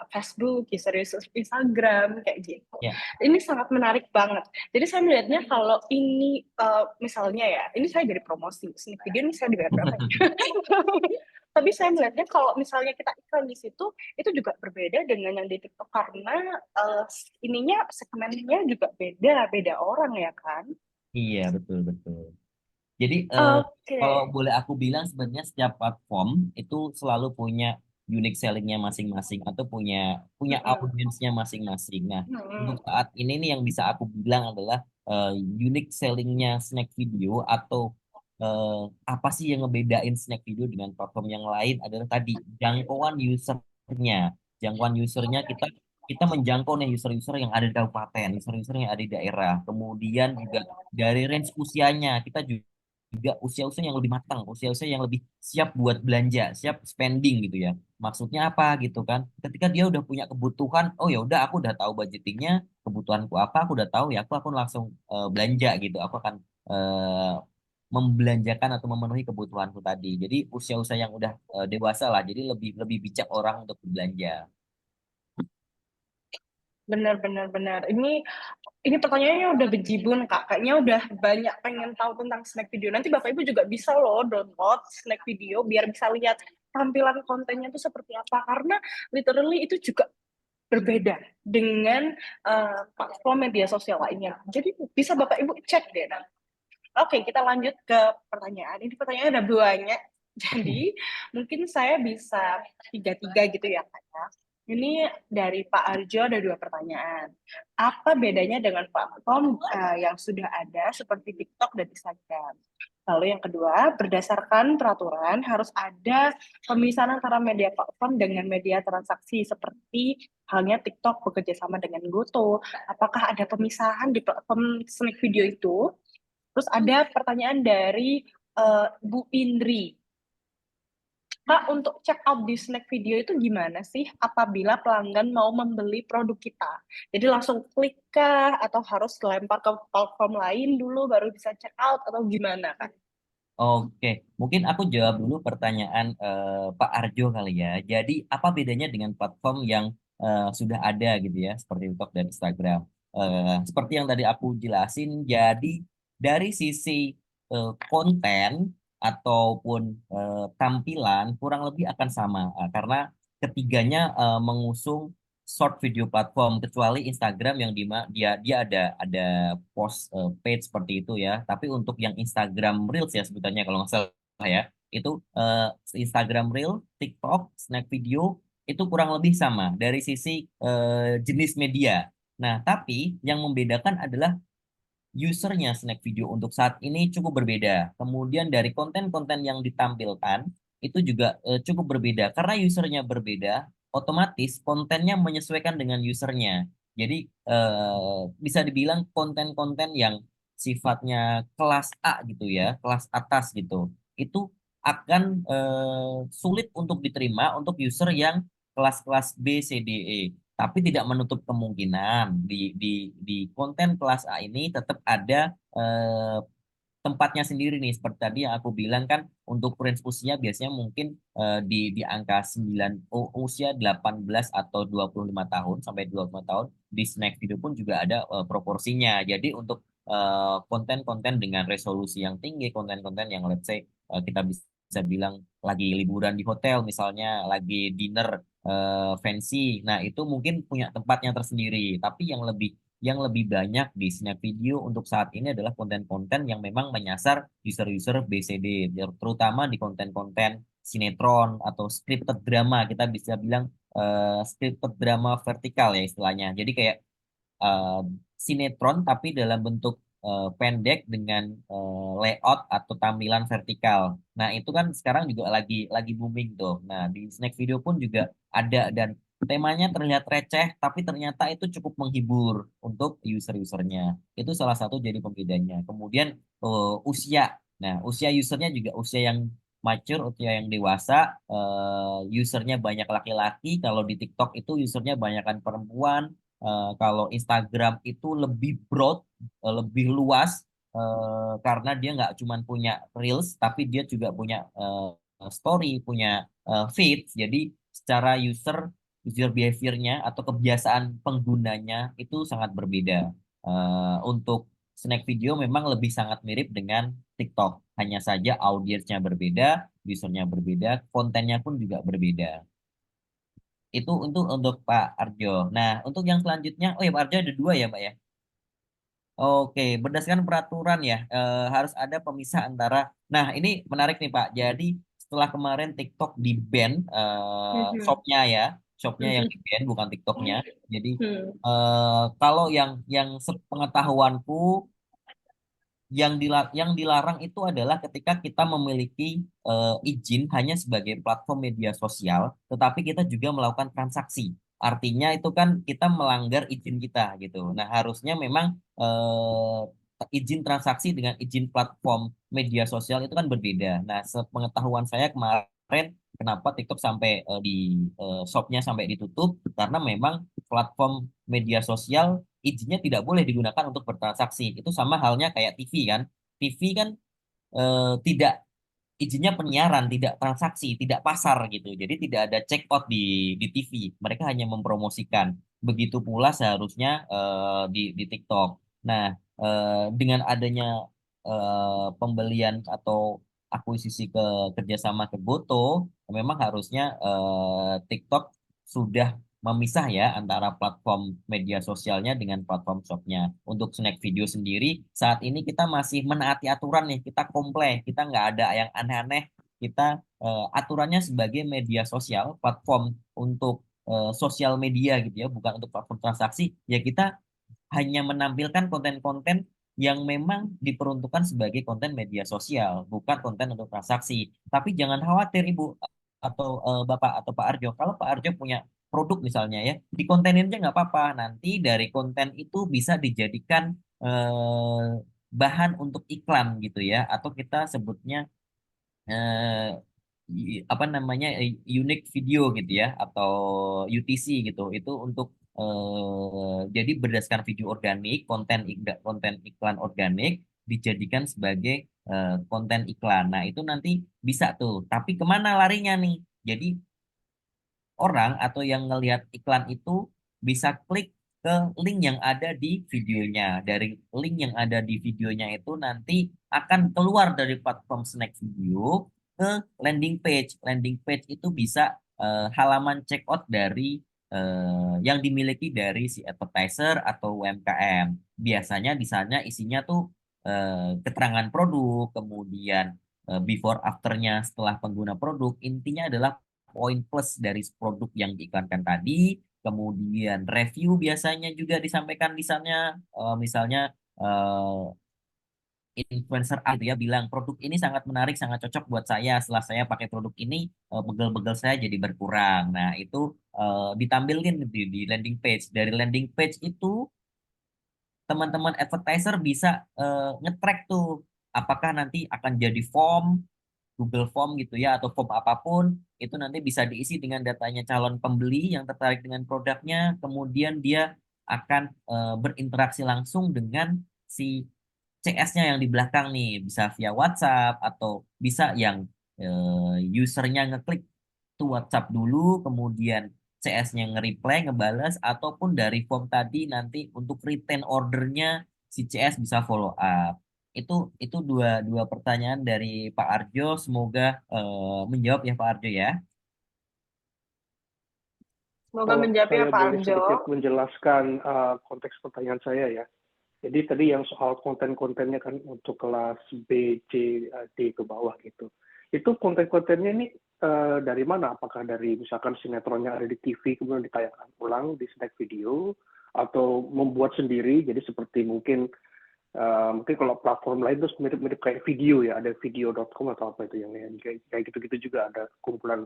Facebook, user-user Instagram kayak gitu. Ya. Ini sangat menarik banget. Jadi saya melihatnya kalau ini misalnya ya, ini saya dari promosi sneak video ini saya dibayar berapa ya? Tapi saya melihatnya kalau misalnya kita iklan di situ itu juga berbeda dengan yang di TikTok karena ininya segmennya juga beda orang ya kan. Iya, betul, betul. Jadi Oke. kalau boleh aku bilang sebenarnya setiap platform itu selalu punya unique sellingnya masing-masing atau punya audiensnya masing-masing. Nah, untuk saat ini nih yang bisa aku bilang adalah unique sellingnya Snack Video atau apa sih yang ngebedain Snack Video dengan platform yang lain adalah tadi jangkauan usernya. Jangkauan usernya kita menjangkau nih user-user yang ada di kabupaten, user-user yang ada di daerah. Kemudian juga dari range usianya kita juga usia-usia yang lebih matang, usia-usia yang lebih siap buat belanja, siap spending gitu ya. Maksudnya apa gitu kan? Ketika dia udah punya kebutuhan, oh ya udah aku udah tahu budgetingnya, kebutuhanku apa, aku udah tahu ya aku langsung belanja gitu. Aku akan membelanjakan atau memenuhi kebutuhanku tadi. Jadi usia-usia yang udah dewasa lah, jadi lebih lebih bijak orang untuk berbelanja. Benar. Ini pertanyaannya udah bejibun, Kak. Kayaknya udah banyak pengen tahu tentang snack video. Nanti Bapak Ibu juga bisa loh download snack video biar bisa lihat tampilan kontennya itu seperti apa. Karena literally itu juga berbeda dengan platform media sosial lainnya. Jadi bisa Bapak Ibu cek deh. Oke, kita lanjut ke pertanyaan. Ini pertanyaannya ada banyak. Jadi mungkin saya bisa tiga-tiga gitu ya, Kak. Ini dari Pak Arjo ada 2 pertanyaan. Apa bedanya dengan platform yang sudah ada seperti TikTok dan Instagram? Lalu yang kedua, berdasarkan peraturan harus ada pemisahan antara media platform dengan media transaksi seperti halnya TikTok bekerja sama dengan Goto. Apakah ada pemisahan di platform snack video itu? Terus ada pertanyaan dari Bu Indri. Kak, untuk check out di snack video itu gimana sih apabila pelanggan mau membeli produk kita? Jadi langsung klik kah atau harus lempar ke platform lain dulu baru bisa check out atau gimana, Kak? Oke, mungkin aku jawab dulu pertanyaan Pak Arjo kali ya. Jadi apa bedanya dengan platform yang sudah ada gitu ya, seperti TikTok dan Instagram? Seperti yang tadi aku jelasin, jadi dari sisi konten ataupun tampilan kurang lebih akan sama, karena ketiganya mengusung short video platform kecuali Instagram yang dia ada post page seperti itu ya. Tapi untuk yang Instagram Reels ya sebutannya kalau nggak salah ya, itu Instagram Reel, TikTok, Snack Video itu kurang lebih sama dari sisi jenis media. Nah, tapi yang membedakan adalah usernya Snack Video untuk saat ini cukup berbeda. Kemudian dari konten-konten yang ditampilkan itu juga cukup berbeda. Karena usernya berbeda, otomatis kontennya menyesuaikan dengan usernya. Jadi bisa dibilang konten-konten yang sifatnya kelas A gitu ya, kelas atas gitu, itu akan sulit untuk diterima untuk user yang kelas-kelas B, C, D, E. Tapi tidak menutup kemungkinan di konten kelas A ini tetap ada tempatnya sendiri nih. Seperti tadi yang aku bilang kan untuk range usia biasanya mungkin di angka 9 usia 18 atau 25 tahun sampai 25 tahun di snack video pun juga ada proporsinya. Jadi untuk konten-konten dengan resolusi yang tinggi, konten-konten yang let's say kita bisa bisa bilang lagi liburan di hotel misalnya, lagi dinner fancy. Nah, itu mungkin punya tempatnya tersendiri. Tapi yang lebih banyak di Snap Video untuk saat ini adalah konten-konten yang memang menyasar user-user BCD, terutama di konten-konten sinetron atau scripted drama. Kita bisa bilang scripted drama vertikal ya istilahnya. Jadi kayak eh, sinetron tapi dalam bentuk pendek dengan layout atau tampilan vertikal. Nah, itu kan sekarang juga lagi booming tuh. Nah, di Snack Video pun juga ada dan temanya terlihat receh tapi ternyata itu cukup menghibur untuk user-usernya. Itu salah satu jadi pembedanya. Kemudian usia. Nah, usia usernya juga usia yang mature, usia yang dewasa, usernya banyak laki-laki. Kalau di TikTok itu usernya banyakkan perempuan. Kalau Instagram itu lebih broad, lebih luas, karena dia nggak cuma punya Reels, tapi dia juga punya story, punya feed. Jadi secara user behaviornya atau kebiasaan penggunanya itu sangat berbeda. Untuk Snack Video memang lebih sangat mirip dengan TikTok. Hanya saja audiensnya berbeda, usernya berbeda, kontennya pun juga berbeda. Itu untuk Pak Arjo. Nah, untuk yang selanjutnya, oh ya Pak Arjo ada dua ya Pak ya. Oke, berdasarkan peraturan ya, harus ada pemisah antara. Nah, ini menarik nih Pak. Jadi setelah kemarin TikTok di ban, Mhm. shopnya ya, shopnya yang Mhm. di ban bukan TikToknya. Jadi Hmm. kalau yang sepengetahuanku yang dilarang itu adalah ketika kita memiliki izin hanya sebagai platform media sosial, tetapi kita juga melakukan transaksi. Artinya itu kan kita melanggar izin kita gitu. Nah, harusnya memang izin transaksi dengan izin platform media sosial itu kan berbeda. Nah, sepengetahuan saya kemarin kenapa TikTok sampai di shopnya sampai ditutup karena memang platform media sosial izinnya tidak boleh digunakan untuk bertransaksi. Itu sama halnya kayak TV kan. TV kan tidak izinnya penyiaran, tidak transaksi, tidak pasar gitu. Jadi tidak ada check out di TV. Mereka hanya mempromosikan. Begitu pula seharusnya di TikTok. Nah, dengan adanya pembelian atau akuisisi kerjasama ke Goto, memang harusnya TikTok sudah memisah ya antara platform media sosialnya dengan platform shopnya. Untuk Snack Video sendiri, saat ini kita masih menaati aturan nih, kita komplain, kita nggak ada yang aneh-aneh. Kita aturannya sebagai media sosial, platform untuk sosial media gitu ya, bukan untuk platform transaksi. Ya kita hanya menampilkan konten-konten yang memang diperuntukkan sebagai konten media sosial, bukan konten untuk transaksi. Tapi jangan khawatir Ibu atau Bapak atau Pak Arjo, kalau Pak Arjo punya produk misalnya ya, dikontenin aja nggak apa-apa. Nanti dari konten itu bisa dijadikan bahan untuk iklan gitu ya, atau kita sebutnya eh, apa namanya unique video gitu ya atau UTC gitu itu untuk jadi berdasarkan video organik konten iklan organik dijadikan sebagai konten iklan. Nah itu nanti bisa tuh tapi kemana larinya nih jadi orang atau yang ngelihat iklan itu bisa klik ke link yang ada di videonya. Dari link yang ada di videonya itu nanti akan keluar dari platform Snack Video ke landing page. Landing page itu bisa halaman checkout dari yang dimiliki dari si advertiser atau UMKM. Biasanya di sana isinya tuh keterangan produk, kemudian before afternya setelah pengguna produk. Intinya adalah poin plus dari produk yang diiklankan tadi, kemudian review biasanya juga disampaikan di sana, misalnya influencer A itu ya bilang produk ini sangat menarik, sangat cocok buat saya. Setelah saya pakai produk ini, begel-begel saya jadi berkurang. Nah, itu ditampilkan di landing page. Dari landing page itu teman-teman advertiser bisa nge-track tuh apakah nanti akan jadi form Google Form gitu ya atau form apapun itu nanti bisa diisi dengan datanya calon pembeli yang tertarik dengan produknya kemudian dia akan berinteraksi langsung dengan si CS-nya yang di belakang nih bisa via WhatsApp atau bisa yang usernya ngeklik tuh WhatsApp dulu kemudian CS-nya nge-reply ngebales ataupun dari form tadi nanti untuk retain ordernya si CS bisa follow up. itu dua pertanyaan dari Pak Arjo. Semoga menjawab ya Pak Arjo ya. Semoga Kalau menjawab ya saya Pak boleh Arjo. sedikit menjelaskan konteks pertanyaan saya ya. Jadi tadi yang soal konten-kontennya kan untuk kelas B, C, D ke bawah gitu. Itu konten-kontennya ini dari mana? Apakah dari misalkan sinetronnya ada di TV kemudian ditayangkan ulang di snack video, atau membuat sendiri? Jadi seperti mungkin kalau platform lain terus mirip-mirip kayak video ya, ada video.com atau apa itu yang kayak gitu-gitu juga ada kumpulan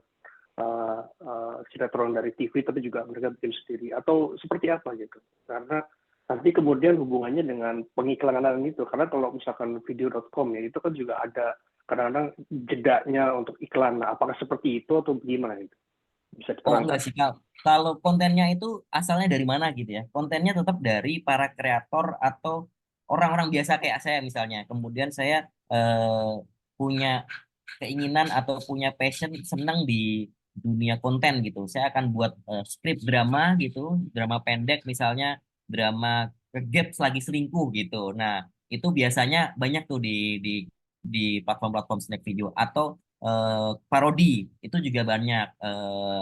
sinetron dari TV, tapi juga mereka bikin sendiri, atau seperti apa gitu. Karena nanti kemudian hubungannya dengan pengiklanan itu, karena kalau misalkan video.com ya itu kan juga ada kadang-kadang jedanya untuk iklan. Nah, apakah seperti itu atau gimana itu? Bisa Oh enggak diterangkan? sih Kak. Kalau kontennya itu asalnya dari mana gitu ya? Kontennya tetap dari para kreator atau orang-orang biasa kayak saya misalnya. Kemudian saya punya keinginan atau punya passion senang di dunia konten gitu. Saya akan buat skrip drama gitu, drama pendek misalnya, drama gaps lagi selingkuh gitu. Nah, itu biasanya banyak tuh di platform-platform snack video atau parodi itu juga banyak.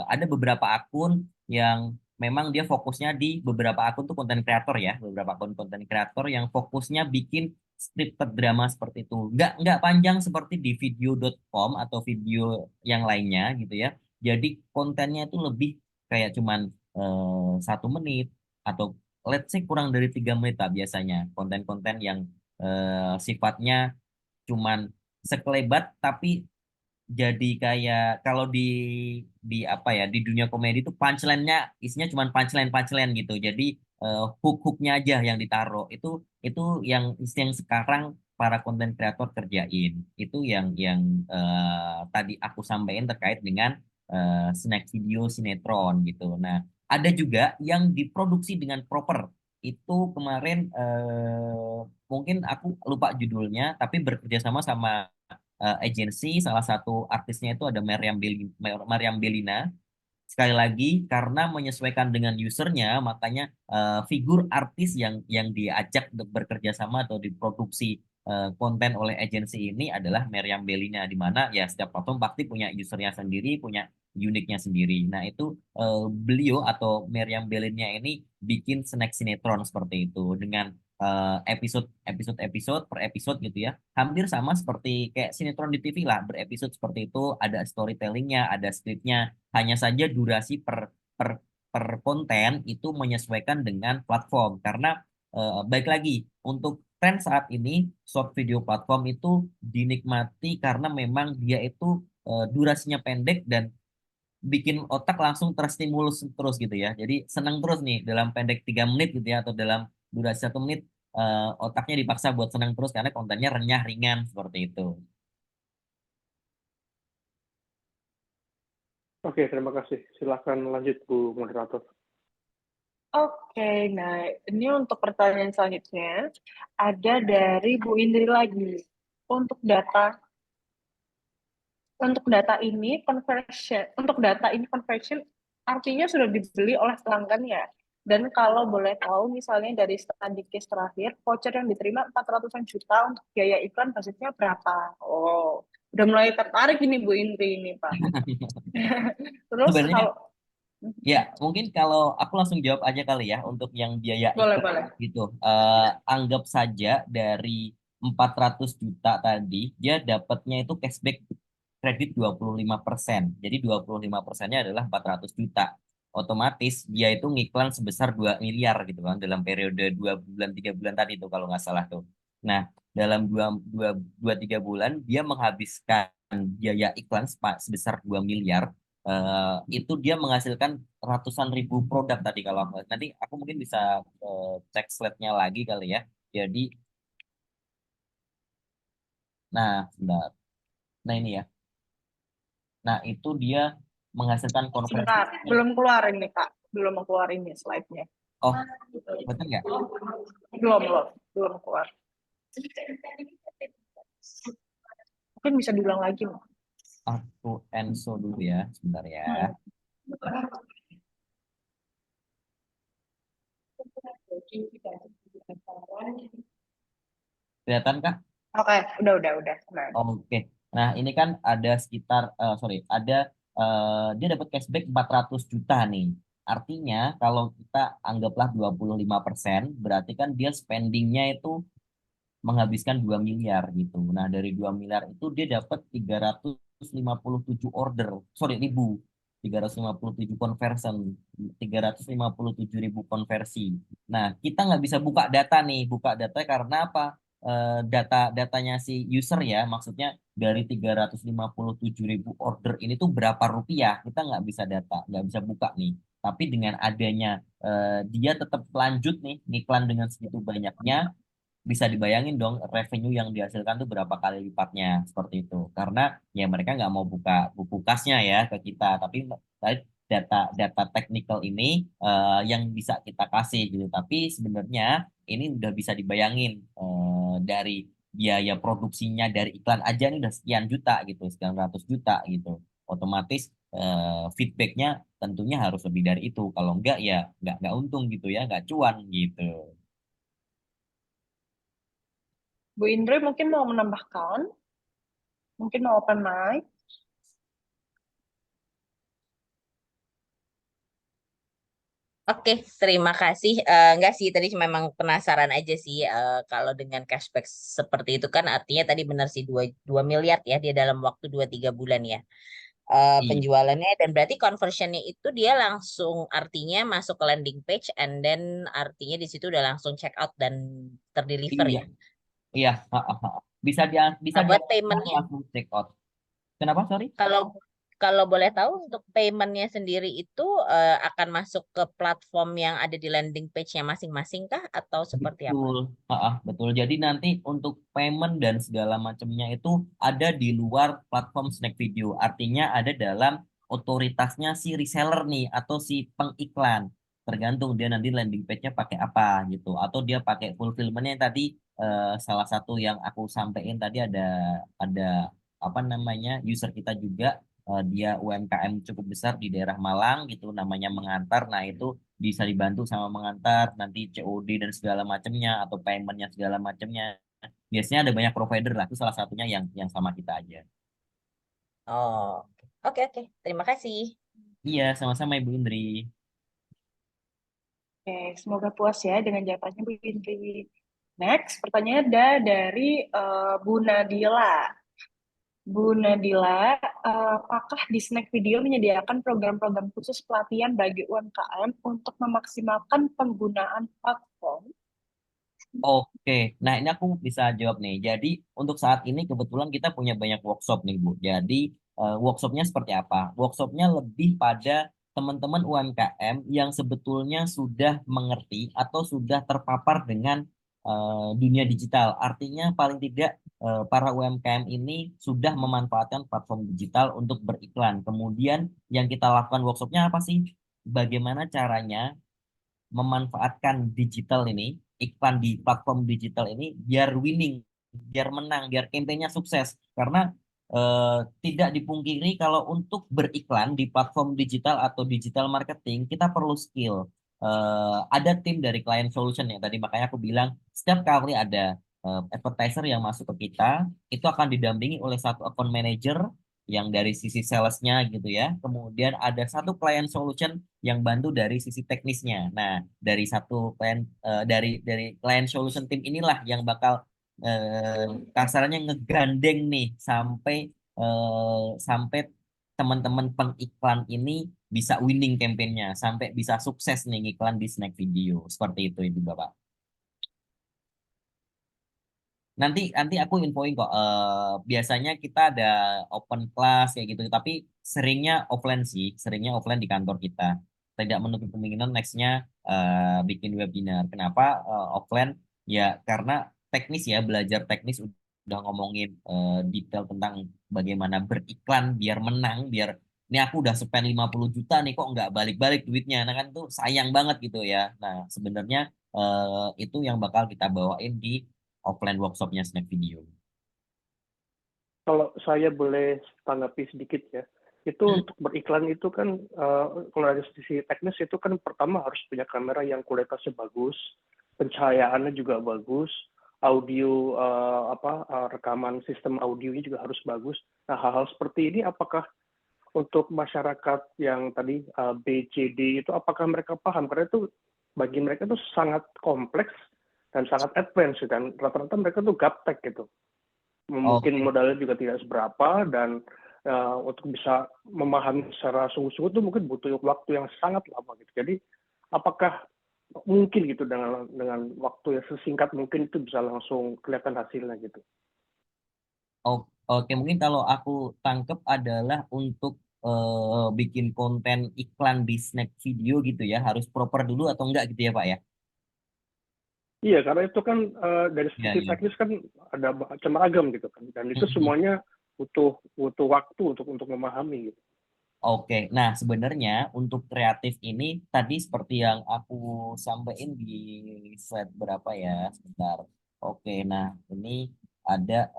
Ada beberapa akun yang memang dia fokusnya di beberapa akun tuh konten kreator ya, beberapa akun konten kreator yang fokusnya bikin scripted drama seperti itu. Nggak panjang seperti di video.com atau video yang lainnya gitu ya. Jadi kontennya itu lebih kayak cuman 1 menit atau let's say kurang dari 3 menit lah biasanya. Konten-konten yang sifatnya cuman sekelebat tapi jadi kayak kalau di apa ya di dunia komedi itu punchline-nya isinya cuma punchline gitu. Jadi hook-hooknya aja yang ditaruh. Itu yang sekarang para konten kreator kerjain. Itu yang tadi aku sampaikan terkait dengan snack video sinetron gitu. Nah, ada juga yang diproduksi dengan proper. Itu kemarin mungkin aku lupa judulnya, tapi bekerja sama sama agency. Salah satu artisnya itu ada Mariam Belina. Sekali lagi, karena menyesuaikan dengan usernya, makanya figur artis yang diajak untuk bekerja sama atau diproduksi konten oleh agensi ini adalah Meriam Bellina, di mana ya setiap platform pasti punya usernya sendiri, punya uniknya sendiri. Nah, itu beliau atau Meriam Bellina ini bikin snack sinetron seperti itu dengan episode per episode gitu ya. Hampir sama seperti kayak sinetron di TV lah, berepisode seperti itu, ada storytellingnya, ada skripnya, hanya saja durasi per per konten itu menyesuaikan dengan platform karena baik lagi untuk tren saat ini short video platform itu dinikmati karena memang dia itu durasinya pendek dan bikin otak langsung terstimulus terus gitu ya. Jadi senang terus nih dalam pendek 3 menit gitu ya atau dalam durasi 1 menit otaknya dipaksa buat senang terus karena kontennya renyah ringan seperti itu. Oke, terima kasih. Silakan lanjut Bu Moderator. Oke, nah ini untuk pertanyaan selanjutnya ada dari Bu Indri lagi. Untuk data data ini conversion artinya sudah dibeli oleh pelanggan ya. Dan kalau boleh tahu misalnya dari studi case terakhir, voucher yang diterima 400-an juta untuk biaya iklan budgetnya berapa? Oh, udah mulai tertarik ini Bu Indri ini, Pak. Terus Sebenarnya kalau ya, mungkin kalau aku langsung jawab aja kali ya untuk yang biaya boleh iklan boleh. gitu. Anggap saja dari 400 juta tadi, dia dapatnya itu cashback kredit 25%. Jadi 25%-nya adalah 400 juta. Otomatis dia itu ngiklan sebesar 2 miliar gitu kan dalam periode 2 bulan 3 bulan tadi itu kalau nggak salah tuh. Nah, dalam 3 bulan dia menghabiskan biaya iklan sebesar 2 miliar. Itu dia menghasilkan ratusan ribu produk tadi kalau nanti aku mungkin bisa cek slide-nya lagi kali ya. Jadi, nah, sebentar. Nah ini ya. Nah itu dia menghasilkan konversi. Sebentar, belum keluar ini, Kak. Belum keluar ini slide-nya. Oh, betul nggak? Belum keluar. Mungkin bisa diulang lagi, Mas. Aku Enso dulu ya, sebentar ya. Kelihatan kah? Oke, udah. Nah, Oke. Nah, ini kan ada sekitar ada dia dapat cashback 400 juta nih. Artinya kalau kita anggaplah 25%, berarti kan dia spendingnya itu menghabiskan 2 miliar gitu. Nah, dari 2 miliar itu dia dapat 357 order, sorry, 357 conversion, 357.000 konversi. Nah, kita nggak bisa buka data nih, buka data karena apa? Datanya si user ya, maksudnya dari 357.000 order ini tuh berapa rupiah, kita nggak bisa data, nggak bisa buka nih. Tapi dengan adanya dia tetap lanjut nih, ngiklan dengan segitu banyaknya, bisa dibayangin dong revenue yang dihasilkan tuh berapa kali lipatnya seperti itu. Karena ya mereka nggak mau buka buku kasnya ya ke kita, tapi data data teknikal ini yang bisa kita kasih gitu. Tapi sebenarnya ini udah bisa dibayangin dari biaya produksinya dari iklan aja ini udah sekian juta gitu, sekian ratus juta gitu. Otomatis feedbacknya tentunya harus lebih dari itu. Kalau enggak ya nggak untung gitu ya, nggak cuan gitu. Bu Indri mungkin mau menambahkan, mungkin mau open mic. Oke, terima kasih. Enggak sih, tadi memang penasaran aja sih. Kalau dengan cashback seperti itu kan artinya tadi benar sih 2 miliar ya dia dalam waktu 2-3 bulan ya. Iya. Penjualannya dan berarti conversionnya itu dia langsung artinya masuk ke landing page and then artinya di situ udah langsung check out dan terdeliver Iya, ya. iya, bisa bisa Nah, dia buat paymentnya langsung check out. Kenapa? Sorry? kalau kalau boleh tahu untuk paymentnya sendiri itu akan masuk ke platform yang ada di landing page-nya masing-masing kah atau seperti apa? Betul, betul. Jadi nanti untuk payment dan segala macamnya itu ada di luar platform Snack Video. Artinya ada dalam otoritasnya si reseller nih atau si pengiklan. Tergantung dia nanti landing page-nya pakai apa gitu. Atau dia pakai fulfillment-nya yang tadi salah satu yang aku sampaikan tadi ada apa namanya user kita juga dia UMKM cukup besar di daerah Malang gitu namanya Mengantar. Nah, itu bisa dibantu sama mengantar nanti COD dan segala macamnya atau paymentnya segala macamnya. Biasanya ada banyak provider lah, itu salah satunya yang sama kita aja. Oh, oke oke. Terima kasih. Iya, sama-sama Ibu Indri. Oke, semoga puas ya dengan jawabannya Bu Indri. Next, pertanyaan ada dari Bu Nadila. Bu Nadila, apakah di Snack Video menyediakan program-program khusus pelatihan bagi UMKM untuk memaksimalkan penggunaan platform? Oke, nah ini aku bisa jawab nih. Jadi untuk saat ini kebetulan kita punya banyak workshop nih Bu. Jadi workshopnya seperti apa? Workshopnya lebih pada teman-teman UMKM yang sebetulnya sudah mengerti atau sudah terpapar dengan dunia digital. Artinya paling tidak para UMKM ini sudah memanfaatkan platform digital untuk beriklan. Kemudian yang kita lakukan workshopnya apa sih? Bagaimana caranya memanfaatkan digital ini, iklan di platform digital ini biar winning, biar menang, biar kampanyenya sukses. Karena tidak dipungkiri kalau untuk beriklan di platform digital atau digital marketing, kita perlu skill. Ada tim dari client solution yang tadi makanya aku bilang setiap kali ada advertiser yang masuk ke kita, itu akan didampingi oleh satu account manager yang dari sisi salesnya gitu ya. Kemudian ada satu client solution yang bantu dari sisi teknisnya. Nah, dari client solution team inilah yang bakal kasarnya ngegandeng nih sampai teman-teman pengiklan ini bisa winning campaign-nya, sampai bisa sukses nih iklan di Snack Video. Seperti itu Bapak. Nanti aku infoin kok. Biasanya kita ada open class kayak gitu, tapi seringnya offline sih, seringnya offline di kantor kita. Tidak menutup kemungkinan nextnya bikin webinar. Kenapa offline? Ya karena teknis ya, belajar teknis udah ngomongin detail tentang bagaimana beriklan biar menang, biar ini aku udah spend 50 juta nih kok nggak balik-balik duitnya. Nah kan tuh sayang banget gitu ya. Nah sebenarnya itu yang bakal kita bawain di offline workshopnya Snack Video. Kalau saya boleh tanggapi sedikit ya, itu untuk beriklan itu kan kalau dari sisi teknis itu kan pertama harus punya kamera yang kualitasnya bagus, pencahayaannya juga bagus, audio rekaman sistem audionya juga harus bagus. Nah, hal-hal seperti ini apakah untuk masyarakat yang tadi B, C, D itu apakah mereka paham? Karena itu bagi mereka itu sangat kompleks dan sangat advance dan rata-rata mereka tuh gaptek gitu. Mungkin Oke. modalnya juga tidak seberapa dan untuk bisa memahami secara sungguh-sungguh itu mungkin butuh waktu yang sangat lama gitu. Jadi apakah mungkin gitu dengan waktu yang sesingkat mungkin itu bisa langsung kelihatan hasilnya gitu. Oke, mungkin kalau aku tangkep adalah untuk bikin konten iklan di Snack Video gitu ya, harus proper dulu atau enggak gitu ya Pak ya? Iya, karena itu kan dari Iya, sisi iya. teknis kan ada macam ragam gitu kan, dan itu Mm-mm. semuanya butuh waktu untuk memahami gitu. Oke, nah sebenarnya untuk kreatif ini tadi seperti yang aku sampaikan di slide berapa ya, sebentar. Oke, nah ini ada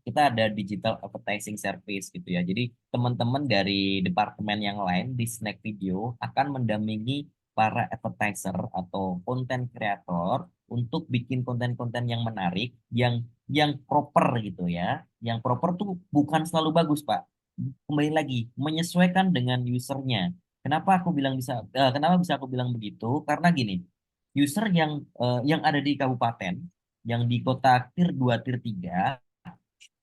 kita ada digital advertising service gitu ya. Jadi teman-teman dari departemen yang lain di Snack Video akan mendampingi para advertiser atau konten kreator untuk bikin konten-konten yang menarik, yang proper gitu ya. Yang proper tuh bukan selalu bagus, Pak, kembali lagi menyesuaikan dengan usernya. Kenapa bisa aku bilang begitu? Karena gini, user yang ada di kabupaten, yang di kota tier 2, tier 3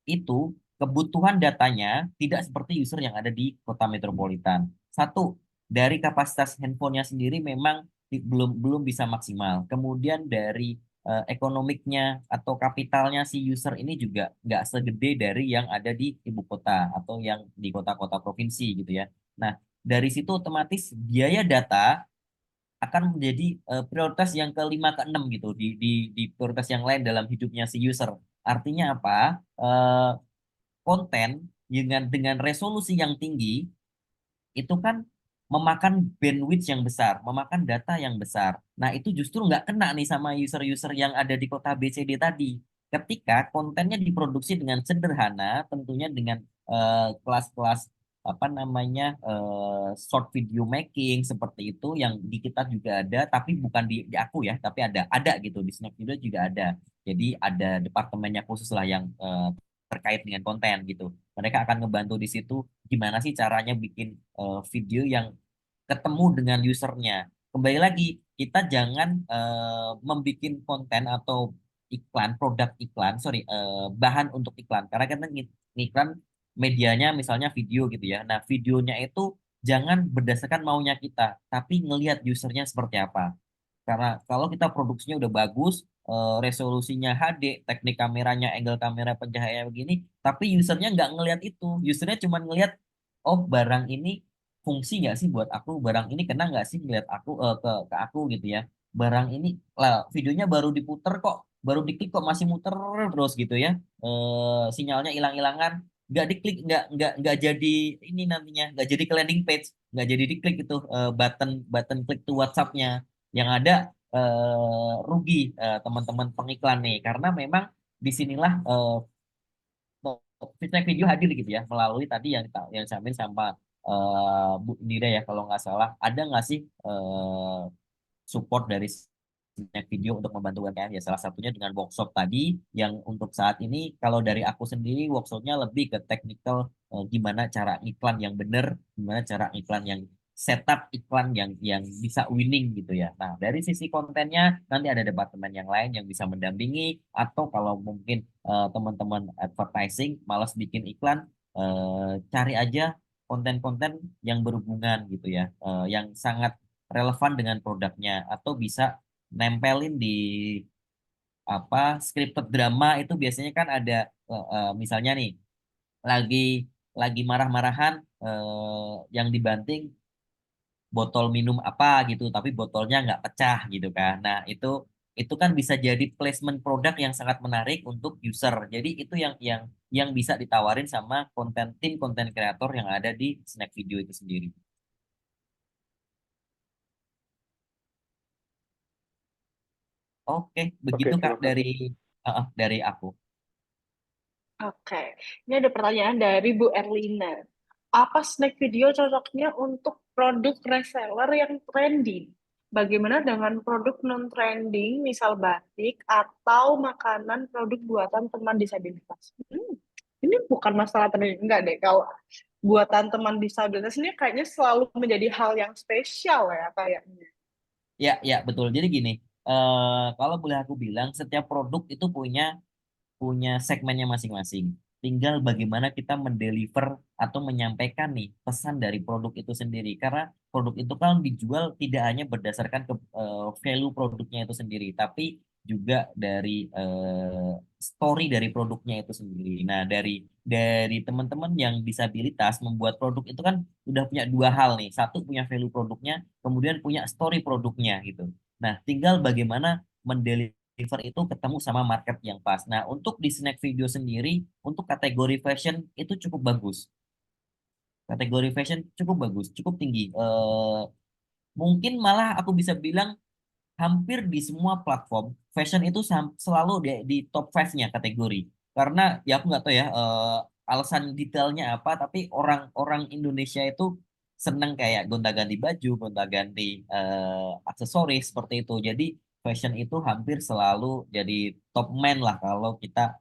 itu kebutuhan datanya tidak seperti user yang ada di kota metropolitan. Satu, dari kapasitas handphonenya sendiri memang belum belum bisa maksimal. Kemudian dari ekonomiknya atau kapitalnya si user ini juga nggak segede dari yang ada di ibu kota atau yang di kota-kota provinsi gitu ya. Nah, dari situ otomatis biaya data akan menjadi prioritas yang kelima keenam gitu di prioritas yang lain dalam hidupnya si user. Artinya apa? Konten dengan resolusi yang tinggi itu kan memakan bandwidth yang besar, memakan data yang besar. Nah, itu justru nggak kena nih sama user-user yang ada di kota BCD tadi. Ketika kontennya diproduksi dengan sederhana, tentunya dengan kelas-kelas apa namanya short video making seperti itu yang di kita juga ada, tapi bukan di aku ya, tapi ada gitu di Snack Video juga ada. Jadi ada departemennya khusus lah yang terkait dengan konten gitu. Mereka akan ngebantu di situ gimana sih caranya bikin video yang ketemu dengan usernya. Kembali lagi, kita jangan membuat konten atau iklan, produk iklan, sorry, bahan untuk iklan. Karena kita ngiklan medianya misalnya video gitu ya. Nah, videonya itu jangan berdasarkan maunya kita, tapi ngelihat usernya seperti apa. Karena kalau kita produksinya udah bagus, resolusinya HD, teknik kameranya, angle kamera, pencahayaan begini, tapi usernya nggak ngelihat itu. Usernya cuma ngelihat, oh barang ini fungsi nggak sih buat aku, barang ini kena nggak sih ngeliat aku ke aku gitu ya. Barang ini lah videonya baru diputer kok, baru diklik kok masih muter terus gitu ya. Sinyalnya hilang-hilangan, nggak diklik, nggak jadi ini nantinya, nggak jadi ke landing page, nggak jadi diklik itu button button klik to WhatsApp-nya. Yang ada rugi teman-teman pengiklan nih, karena memang disinilah feedback video hadir gitu ya melalui tadi yang disampaikan sama Bu Indira ya kalau nggak salah, ada nggak sih support dari Snack Video untuk membantu UMKM ya, salah satunya dengan workshop tadi yang untuk saat ini kalau dari aku sendiri workshopnya lebih ke technical, gimana cara iklan yang benar, gimana cara iklan yang setup iklan yang bisa winning gitu ya. Nah, dari sisi kontennya nanti ada departemen yang lain yang bisa mendampingi, atau kalau mungkin teman-teman advertising malas bikin iklan, cari aja konten-konten yang berhubungan gitu ya, yang sangat relevan dengan produknya, atau bisa nempelin di apa scripted drama itu biasanya kan ada misalnya nih lagi marah-marahan, yang dibanting botol minum apa gitu tapi botolnya nggak pecah gitu kan. Nah, itu kan bisa jadi placement produk yang sangat menarik untuk user. Jadi itu yang bisa ditawarin sama tim konten kreator yang ada di Snack Video itu sendiri. Oke, Oke, begitu Kak terima dari kasih. dari aku. Oke, ini ada pertanyaan dari Bu Erlina. Apa snack video cocoknya untuk produk reseller yang trendy? bagaimana dengan produk non-trending, misal batik atau makanan produk buatan teman disabilitas? Ini bukan masalah trending, enggak deh. Kalau buatan teman disabilitas ini kayaknya selalu menjadi hal yang spesial ya kayaknya. Ya, betul. Jadi gini, kalau boleh aku bilang, setiap produk itu punya segmennya masing-masing. Tinggal bagaimana kita mendeliver atau menyampaikan nih pesan dari produk itu sendiri. Karena produk itu kan dijual tidak hanya berdasarkan value produknya itu sendiri, tapi juga dari story dari produknya itu sendiri. Nah, dari teman-teman yang disabilitas membuat produk itu kan udah punya dua hal nih. Satu punya value produknya, kemudian punya story produknya gitu. Nah, tinggal bagaimana mendeliver itu ketemu sama market yang pas. Nah, untuk di Snack Video sendiri, untuk kategori fashion itu cukup bagus. Kategori fashion cukup bagus, cukup tinggi. Mungkin malah aku bisa bilang hampir di semua platform, fashion itu selalu di top 5-nya kategori. Karena ya aku nggak tahu ya alasan detailnya apa, tapi orang-orang Indonesia itu seneng kayak gonta-ganti baju, gonta-ganti aksesoris seperti itu. Jadi fashion itu hampir selalu jadi top man lah kalau kita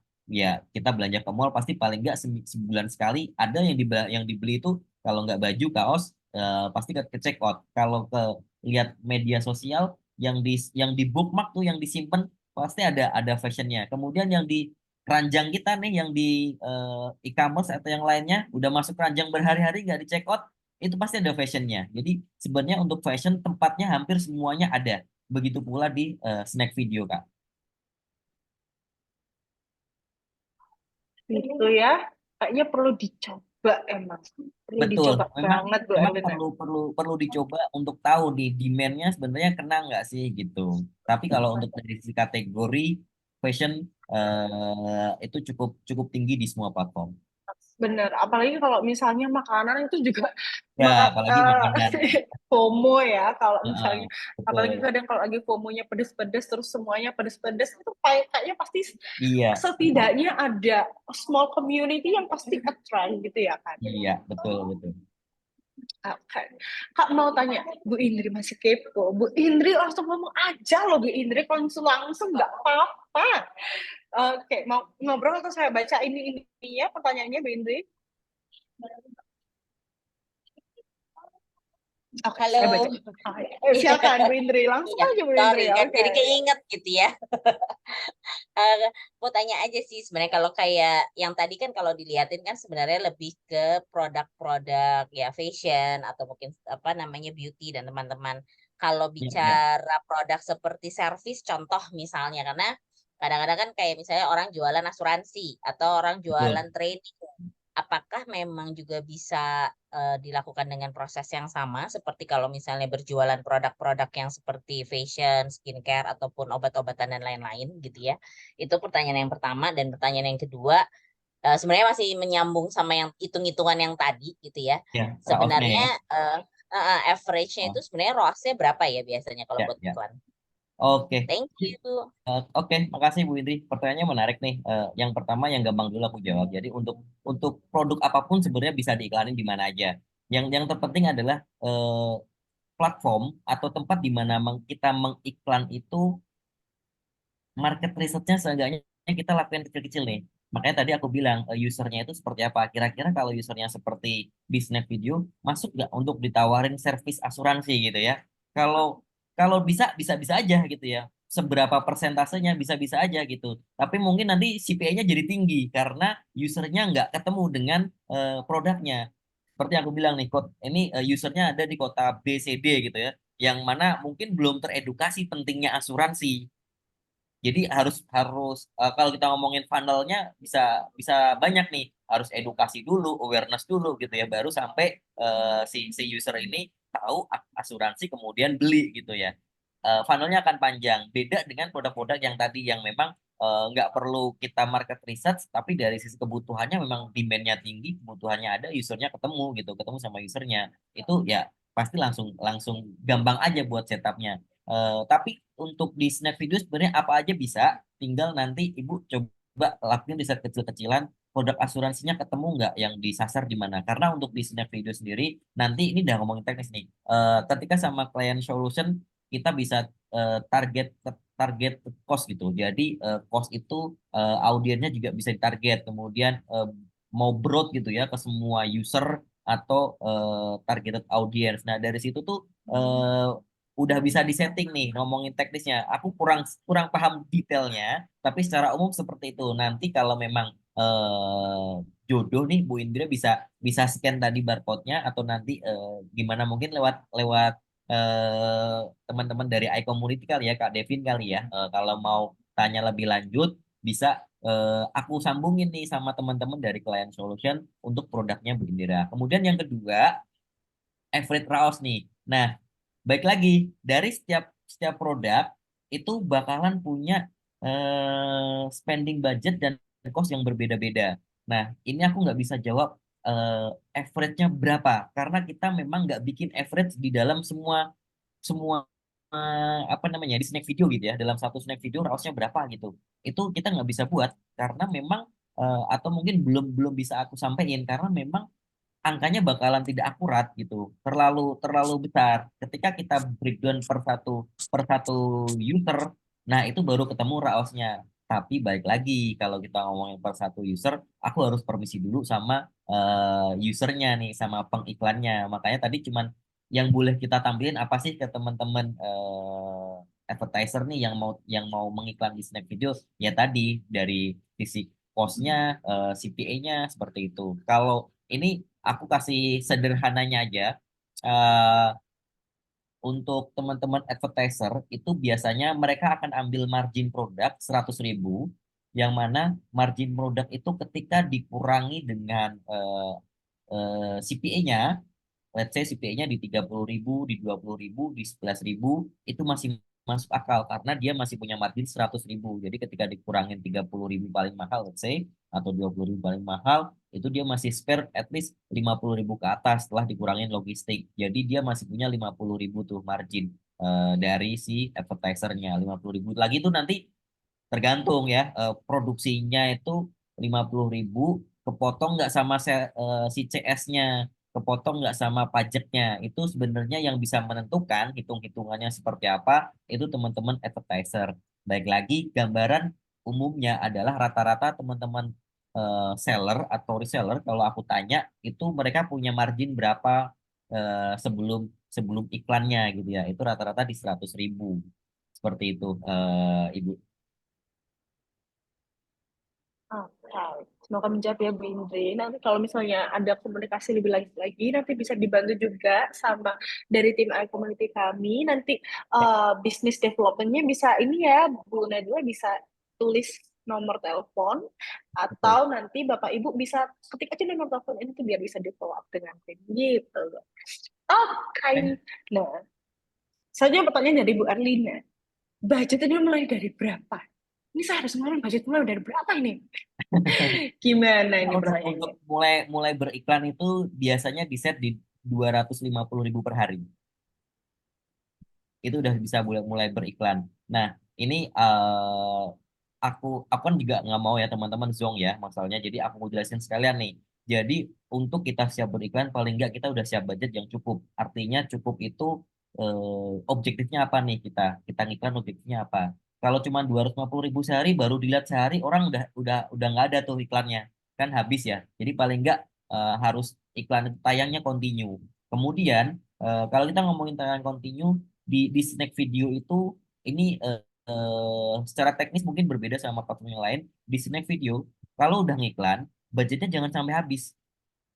belanja ke mall pasti paling nggak sebulan sekali ada yang dibeli itu kalau nggak baju kaos pasti ke check out. Kalau lihat media sosial yang di bookmark tuh yang disimpan pasti ada fashionnya. Kemudian yang di keranjang kita nih yang di e-commerce atau yang lainnya udah masuk keranjang berhari-hari nggak di check out itu pasti ada fashionnya. Jadi sebenarnya untuk fashion tempatnya hampir semuanya ada. Begitu pula di Snack Video, Kak. Itu ya, kayaknya perlu dicoba emang. Perlu Betul, dicoba memang banget Bu memang Erlina. perlu perlu perlu dicoba untuk tahu nih demand-nya sebenarnya kena nggak sih gitu. Tapi kalau untuk dari sisi kategori fashion itu cukup cukup tinggi di semua platform. Bener, apalagi kalau misalnya makanan itu juga Ya, maaf apalagi makanan. FOMO ya kalau Heeh, misalnya apalagi betul. kadang kalau lagi FOMO-nya pedes-pedes terus semuanya pedes-pedes itu kayaknya pasti Iya, setidaknya ada small community yang pasti attract gitu ya kan. iya, betul, betul. Oke. Kak mau tanya, Bu Indri masih kepo. Bu Indri langsung ngomong aja loh Bu Indri langsung nggak apa-apa. Oke, mau ngobrol atau saya baca ini ya pertanyaannya Bu Indri? Oke, saya baca. Halo. Silakan Bu Indri, langsung Iya, aja Bu sorry Indri. kan Oke. jadi keinget gitu ya. Mau tanya aja sih sebenarnya kalau kayak yang tadi kan kalau dilihatin kan sebenarnya lebih ke produk-produk ya fashion atau mungkin apa namanya beauty dan teman-teman. Kalau Iya, iya. bicara produk seperti service contoh misalnya karena kadang-kadang kan kayak misalnya orang jualan asuransi atau orang jualan Betul. training. Apakah memang juga bisa dilakukan dengan proses yang sama seperti kalau misalnya berjualan produk-produk yang seperti fashion, skincare ataupun obat-obatan dan lain-lain gitu ya. Itu pertanyaan yang pertama dan pertanyaan yang kedua sebenarnya masih menyambung sama yang hitung-hitungan yang tadi gitu ya. Ya, kaosnya ya. Sebenarnya average-nya itu Oh, sebenarnya ROAS-nya berapa ya biasanya kalau ya, buat ya. iklan? Oke. Thank you. Oke, makasih Bu Indri. Pertanyaannya menarik nih. Yang pertama yang gampang dulu aku jawab. Jadi untuk produk apapun sebenarnya bisa diiklanin di mana aja. Yang terpenting adalah platform atau tempat di mana kita mengiklan itu market research-nya seenggaknya kita lakukan kecil-kecil nih. Makanya tadi aku bilang usernya itu seperti apa. Kira-kira kalau usernya seperti di Snap Video, masuk nggak untuk ditawarin servis asuransi gitu ya? Kalau kalau bisa aja gitu ya. Seberapa persentasenya bisa-bisa aja gitu. Tapi mungkin nanti CPI-nya jadi tinggi karena usernya nggak ketemu dengan produknya. Seperti yang aku bilang nih, ini usernya ada di kota B, C, D gitu ya. Yang mana mungkin belum teredukasi pentingnya asuransi. Jadi harus harus kalau kita ngomongin funnelnya bisa bisa banyak nih. Harus edukasi dulu, awareness dulu gitu ya, baru sampai si user ini tahu asuransi kemudian beli gitu ya. Funnelnya akan panjang. Beda dengan produk-produk yang tadi yang memang nggak perlu kita market research, tapi dari sisi kebutuhannya memang demand-nya tinggi, kebutuhannya ada, usernya ketemu gitu, ketemu sama usernya. Itu ya pasti langsung langsung gampang aja buat setupnya. Tapi untuk di Snap Video sebenarnya apa aja bisa, tinggal nanti Ibu coba lakuin riset kecil-kecilan, produk asuransinya ketemu nggak yang disasar di mana. Karena untuk di Snap Video sendiri, nanti ini udah ngomongin teknis nih, ketika sama client solution, kita bisa target cost gitu. Jadi cost itu audiensnya juga bisa ditarget. Kemudian mau broad gitu ya ke semua user atau targeted audience. Nah, dari situ tuh udah bisa disetting nih ngomongin teknisnya. Aku kurang kurang paham detailnya, tapi secara umum seperti itu. Nanti kalau memang jodoh nih Bu Indra bisa bisa scan tadi barcode-nya atau nanti gimana mungkin lewat lewat teman-teman dari iCommunity kali ya Kak Devin kali ya. Kalau mau tanya lebih lanjut bisa aku sambungin nih sama teman-teman dari Client Solution untuk produknya Bu Indira. Kemudian yang kedua, average RAOS nih. Nah, baik lagi dari setiap setiap produk itu bakalan punya spending budget dan cost yang berbeda-beda. Nah, ini aku nggak bisa jawab average-nya berapa karena kita memang nggak bikin average di dalam semua semua apa namanya di snack video gitu ya. Dalam satu snack video RAOS-nya berapa gitu. Itu kita nggak bisa buat karena memang atau mungkin belum belum bisa aku sampaikan karena memang angkanya bakalan tidak akurat gitu, terlalu terlalu besar. Ketika kita breakdown per satu user, nah itu baru ketemu RAOS-nya. Tapi balik lagi kalau kita ngomongin per satu user, aku harus permisi dulu sama usernya nih, sama pengiklannya. Makanya tadi cuman yang boleh kita tampilin apa sih ke teman-teman advertiser nih yang mau mengiklan di Snack Video, ya tadi dari sisi cost-nya, CPA-nya seperti itu. Kalau ini aku kasih sederhananya aja. eh, untuk teman-teman advertiser itu biasanya mereka akan ambil margin produk 100.000, yang mana margin produk itu ketika dikurangi dengan CPA-nya, let's say CPA-nya di 30.000, di 20.000, di 11.000, itu masih masuk akal karena dia masih punya margin 100.000. Jadi ketika dikurangin 30.000 paling mahal, let's say, atau 20.000 paling mahal, itu dia masih spare at least 50.000 ke atas setelah dikurangin logistik. Jadi dia masih punya 50.000 tuh margin dari si advertisernya. 50.000 lagi itu nanti tergantung ya, produksinya itu 50.000 kepotong nggak sama si CS-nya, kepotong nggak sama pajaknya. Itu sebenarnya yang bisa menentukan hitung-hitungannya seperti apa itu teman-teman advertiser. Baik lagi gambaran umumnya adalah rata-rata teman-teman seller atau reseller kalau aku tanya itu mereka punya margin berapa sebelum sebelum iklannya gitu ya. Itu rata-rata di 100.000 seperti itu, Ibu. Oke, semoga menjawab ya Bu Indri. Nanti kalau misalnya ada komunikasi lebih lanjut lagi, nanti bisa dibantu juga sama dari tim community kami. Nanti bisnis development-nya bisa ini ya, Bu Najwa bisa tulis nomor telepon Betul. atau nanti Bapak Ibu bisa ketik aja nomor telepon ini tuh biar bisa di follow up dengan tim gitu. Oke. Nah, selanjutnya pertanyaan dari Bu Arlina. Budgetnya mulai dari berapa? Ini saya harus ngeluarin budget mulai dari berapa ini? Gimana ini Untuk pertanyaannya? mulai mulai beriklan itu biasanya di set di 250.000 per hari. Itu udah bisa mulai mulai beriklan. Nah, ini aku kan juga nggak mau ya teman-teman zong ya masalahnya. Jadi aku mau jelasin sekalian nih. Jadi untuk kita siap beriklan paling nggak kita udah siap budget yang cukup. Artinya cukup itu objektifnya apa nih kita ngiklan objektifnya apa. Kalau cuma 250.000 sehari baru dilihat sehari orang udah nggak ada tuh iklannya kan habis ya. Jadi paling nggak harus iklan tayangnya continue. Kemudian kalau kita ngomongin tayangan continue di snack video itu ini secara teknis mungkin berbeda sama platform yang lain. Di snack video kalau udah ngiklan budgetnya jangan sampai habis.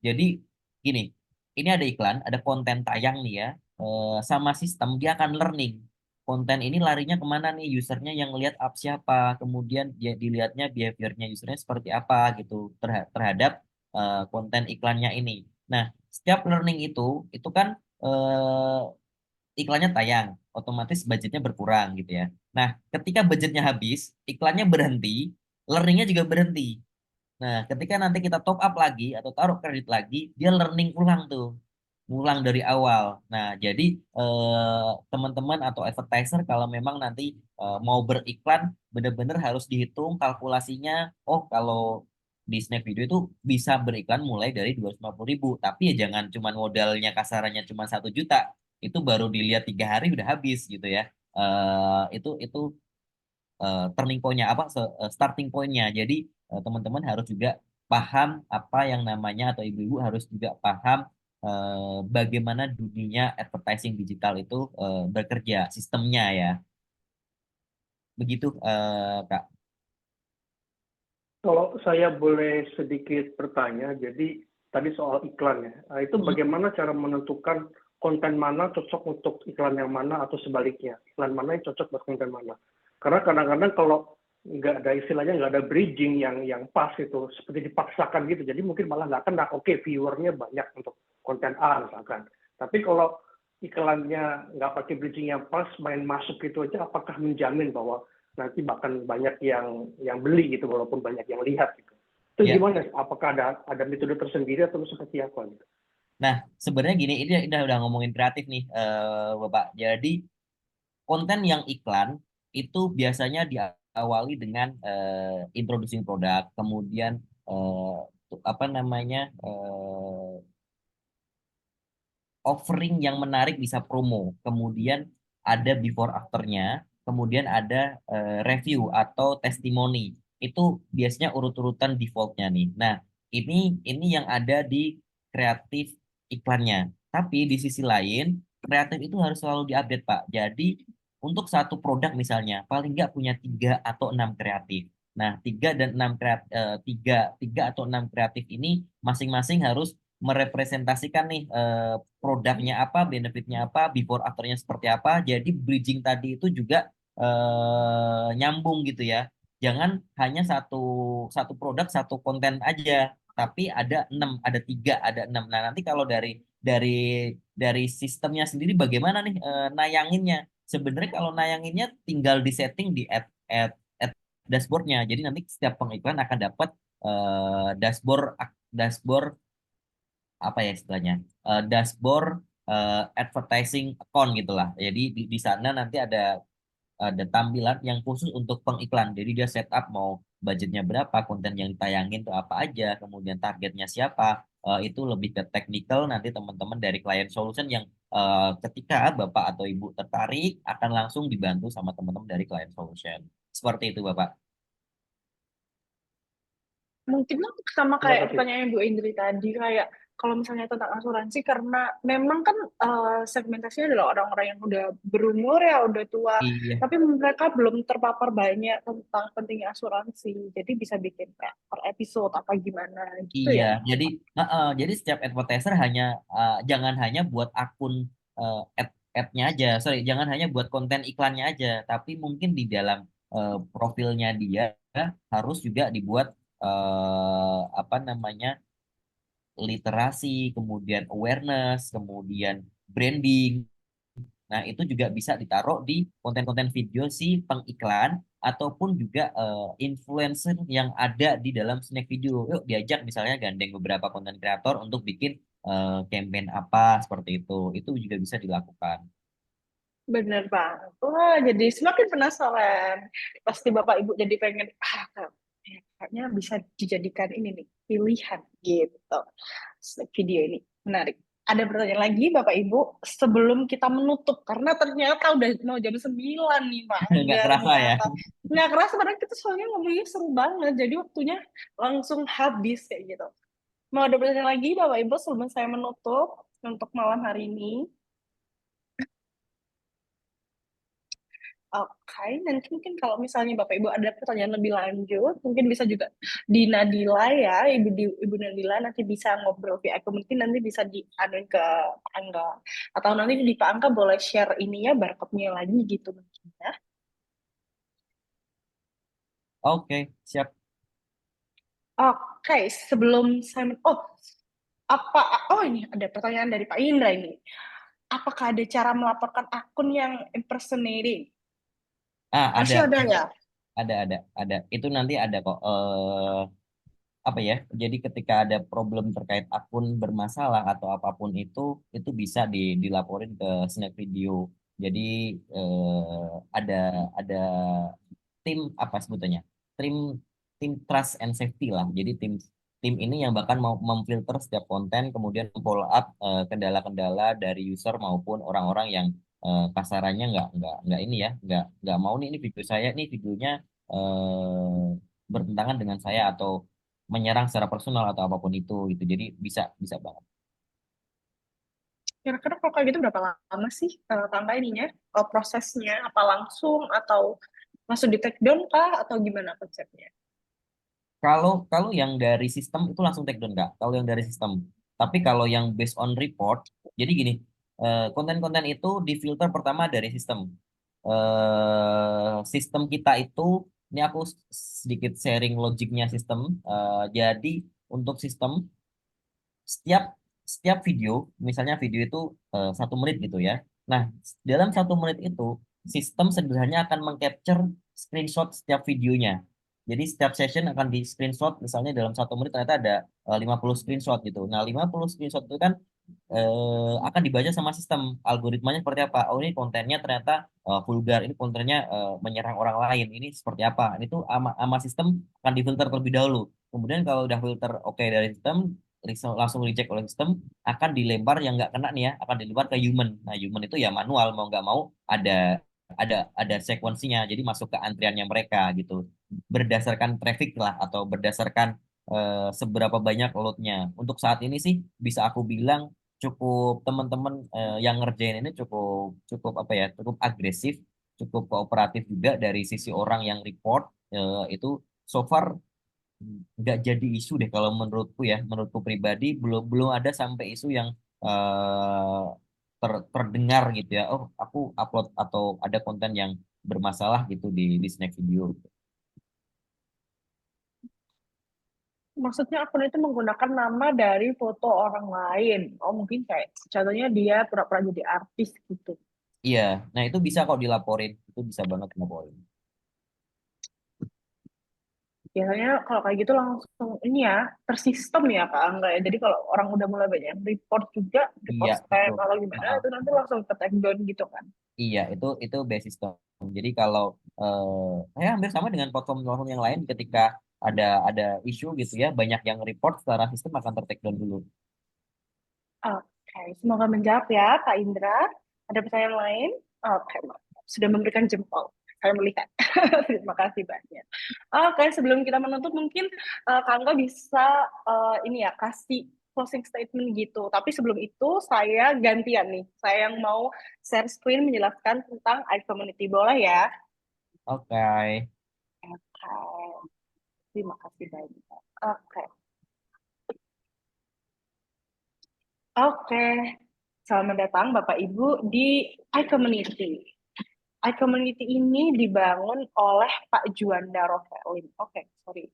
Jadi gini, ini ada iklan, ada konten tayang nih ya, sama sistem dia akan learning. Konten ini larinya kemana nih, usernya yang lihat up siapa, kemudian dia dilihatnya behaviornya usernya seperti apa gitu terhadap konten iklannya ini. Nah, setiap learning itu kan iklannya tayang, otomatis budgetnya berkurang gitu ya. Nah, ketika budgetnya habis, iklannya berhenti, learningnya juga berhenti. Nah, ketika nanti kita top up lagi atau taruh kredit lagi, dia learning ulang tuh, ulang dari awal. Nah, jadi teman-teman atau advertiser kalau memang nanti mau beriklan, benar-benar harus dihitung kalkulasinya. Oh, kalau di Snap Video itu bisa beriklan mulai dari 250.000, tapi ya jangan cuma modalnya kasarannya cuma 1 juta. itu baru dilihat 3 hari udah habis gitu ya. Itu turning point-nya starting point-nya. Jadi teman-teman harus juga paham apa yang namanya atau ibu-ibu harus juga paham bagaimana dunia advertising digital itu bekerja sistemnya ya. Begitu Kak. Kalau saya boleh sedikit bertanya, jadi tadi soal iklan ya, itu bagaimana cara menentukan konten mana cocok untuk iklan yang mana atau sebaliknya, iklan mana yang cocok buat konten mana? Karena kadang-kadang kalau nggak ada istilahnya nggak ada bridging yang pas itu seperti dipaksakan gitu, jadi mungkin malah nggak kena. Oke, viewernya banyak untuk konten A misalkan, tapi kalau iklannya nggak pakai bridging yang pas, main masuk gitu aja, apakah menjamin bahwa nanti bahkan banyak yang beli gitu walaupun banyak yang lihat gitu. Itu Ya. gimana? Apakah ada metode tersendiri atau seperti apa gitu? Nah, sebenarnya gini, ini udah ngomongin kreatif nih, Bapak. Jadi konten yang iklan itu biasanya diawali dengan introducing produk, kemudian apa namanya offering yang menarik bisa promo, kemudian ada before afternya, kemudian ada review atau testimoni. Itu biasanya urut-urutan defaultnya nih. Nah, ini yang ada di kreatif iklannya. Tapi di sisi lain, kreatif itu harus selalu diupdate, Pak. Jadi untuk satu produk misalnya, paling nggak punya 3 atau 6 kreatif. Nah, 3 atau 6 kreatif ini masing-masing harus merepresentasikan nih produknya apa, benefitnya apa, before afternya seperti apa. Jadi bridging tadi itu juga nyambung gitu ya. Jangan hanya satu satu produk satu konten aja, tapi ada 6, ada 3, ada 6. Nah nanti kalau dari dari sistemnya sendiri bagaimana nih nayanginnya? Sebenarnya kalau nayanginnya tinggal disetting di add dashboardnya. Jadi nanti setiap pengiklan akan dapat dashboard dashboard apa ya istilahnya dashboard advertising account gitulah. Jadi di sana nanti ada tampilan yang khusus untuk pengiklan. Jadi dia setup mau budgetnya berapa, konten yang ditayangin tuh apa aja, kemudian targetnya siapa. Itu lebih ke technical nanti teman-teman dari client solution yang ketika Bapak atau Ibu tertarik akan langsung dibantu sama teman-teman dari client solution. Seperti itu Bapak. Mungkin sama Terima kayak kasih. pertanyaan Bu Indri tadi, kayak kalau misalnya tentang asuransi, karena memang kan segmentasinya adalah orang-orang yang udah berumur ya, udah tua, Iya. tapi mereka belum terpapar banyak tentang pentingnya asuransi, jadi bisa bikin kayak per episode apa gimana gitu Iya, ya. jadi setiap advertiser jangan hanya buat akun ad-nya aja, sorry, jangan hanya buat konten iklannya aja, tapi mungkin di dalam profilnya dia harus juga dibuat apa namanya literasi, kemudian awareness, kemudian branding. Nah, itu juga bisa ditaruh di konten-konten video si pengiklan ataupun juga influencer yang ada di dalam snack video. Yuk diajak misalnya gandeng beberapa konten kreator untuk bikin campaign apa seperti itu. Itu juga bisa dilakukan. Bener banget. Wah, jadi semakin penasaran. Pasti Bapak Ibu jadi pengen, kayaknya bisa dijadikan ini nih, pilihan gitu. Video ini menarik. Ada pertanyaan lagi Bapak Ibu sebelum kita menutup, karena ternyata udah mau jam 9 nih Pak Nggak Angga, kerasa ya. ternyata. Nggak kerasa, padahal kita soalnya ngomongnya seru banget, jadi waktunya langsung habis kayak gitu. Mau ada pertanyaan lagi Bapak Ibu sebelum saya menutup untuk malam hari ini? Oke, nanti mungkin kalau misalnya Bapak Ibu ada pertanyaan lebih lanjut, mungkin bisa juga di Nadila ya, Ibu Nadila nanti bisa ngobrol via community, nanti bisa diaduin ke Pak Angga. Atau nanti di Pak Angga boleh share ininya, barcode-nya lagi gitu mungkin ya. Oke, siap. Oke, sebelum saya, ini ada pertanyaan dari Pak Indra ini. Apakah ada cara melaporkan akun yang impersonating? Masih ada ya? Ada. Itu nanti ada kok. Apa ya? Jadi ketika ada problem terkait akun bermasalah atau apapun itu bisa dilaporin ke Snack Video. Jadi ada tim apa sebutannya? Tim tim trust and safety lah. Jadi tim tim ini yang bahkan mau memfilter setiap konten, kemudian follow up kendala-kendala dari user maupun orang-orang yang kasarannya nggak ini ya, nggak mau nih ini video saya nih videonya bertentangan dengan saya atau menyerang secara personal atau apapun itu gitu. Jadi bisa banget. Kira-kira kalau kayak gitu berapa lama sih Kangga ininya? Prosesnya apa langsung atau langsung di take down kah atau gimana konsepnya? Kalau yang dari sistem itu langsung take down Kak. Kalau yang dari sistem. Tapi kalau yang based on report, jadi gini, konten-konten itu difilter pertama dari sistem. Sistem kita itu, ini aku sedikit sharing logiknya sistem. Jadi untuk sistem setiap setiap video, misalnya video itu 1 menit gitu ya. Nah, dalam 1 menit itu sistem sederhananya akan mengcapture screenshot setiap videonya. Jadi setiap session akan di screenshot, misalnya dalam 1 menit ternyata ada 50 screenshot gitu. Nah, 50 screenshot itu kan akan dibaca sama sistem. Algoritmanya seperti apa? Oh, ini kontennya ternyata vulgar, ini kontennya menyerang orang lain, ini seperti apa? Ini tuh ama sistem akan difilter terlebih dahulu. Kemudian kalau udah filter oke dari sistem, langsung dicek oleh sistem, akan dilempar yang nggak kena nih ya, akan dilempar ke human. Nah, human itu ya manual, mau nggak mau ada sekuensinya, jadi masuk ke antriannya mereka gitu, berdasarkan traffic lah atau berdasarkan seberapa banyak loadnya. Untuk saat ini sih bisa aku bilang cukup teman-teman yang ngerjain ini cukup cukup apa ya, cukup agresif, cukup kooperatif juga dari sisi orang yang report. Itu so far nggak jadi isu deh kalau menurutku ya, menurutku pribadi belum belum ada sampai isu yang eh, terdengar gitu ya, oh aku upload atau ada konten yang bermasalah gitu di Snack Video. Maksudnya akun itu menggunakan nama dari foto orang lain. Oh, mungkin kayak contohnya dia pura-pura jadi artis gitu. Iya, nah itu bisa kok dilaporin, itu bisa banget dilaporin. Biasanya kalau kayak gitu langsung ini ya, tersistem ya Kak Angga ya. Jadi kalau orang udah mulai banyak yang report juga, report Iya, spam betul. atau gimana, Heeh. itu nanti langsung ke take down gitu kan. Iya, itu base system. Jadi kalau ya hampir sama dengan platform-platform yang lain, ketika ada isu gitu ya, banyak yang report secara sistem akan ter-take down dulu. Oke, semoga menjawab ya Kak Indra. Ada pertanyaan lain? Oke, sudah memberikan jempol. Saya melihat. Terima kasih banyak. Oke, sebelum kita menutup mungkin Kak Angga bisa ini ya kasih closing statement gitu. Tapi sebelum itu saya gantian nih. Saya yang mau share screen menjelaskan tentang iCommunity. Boleh ya? Oke. Oke, terima kasih banyak. Oke. Oke, selamat datang Bapak Ibu di iCommunity. iCommunity ini dibangun oleh Pak Juanda Rovelin. Oke, sorry.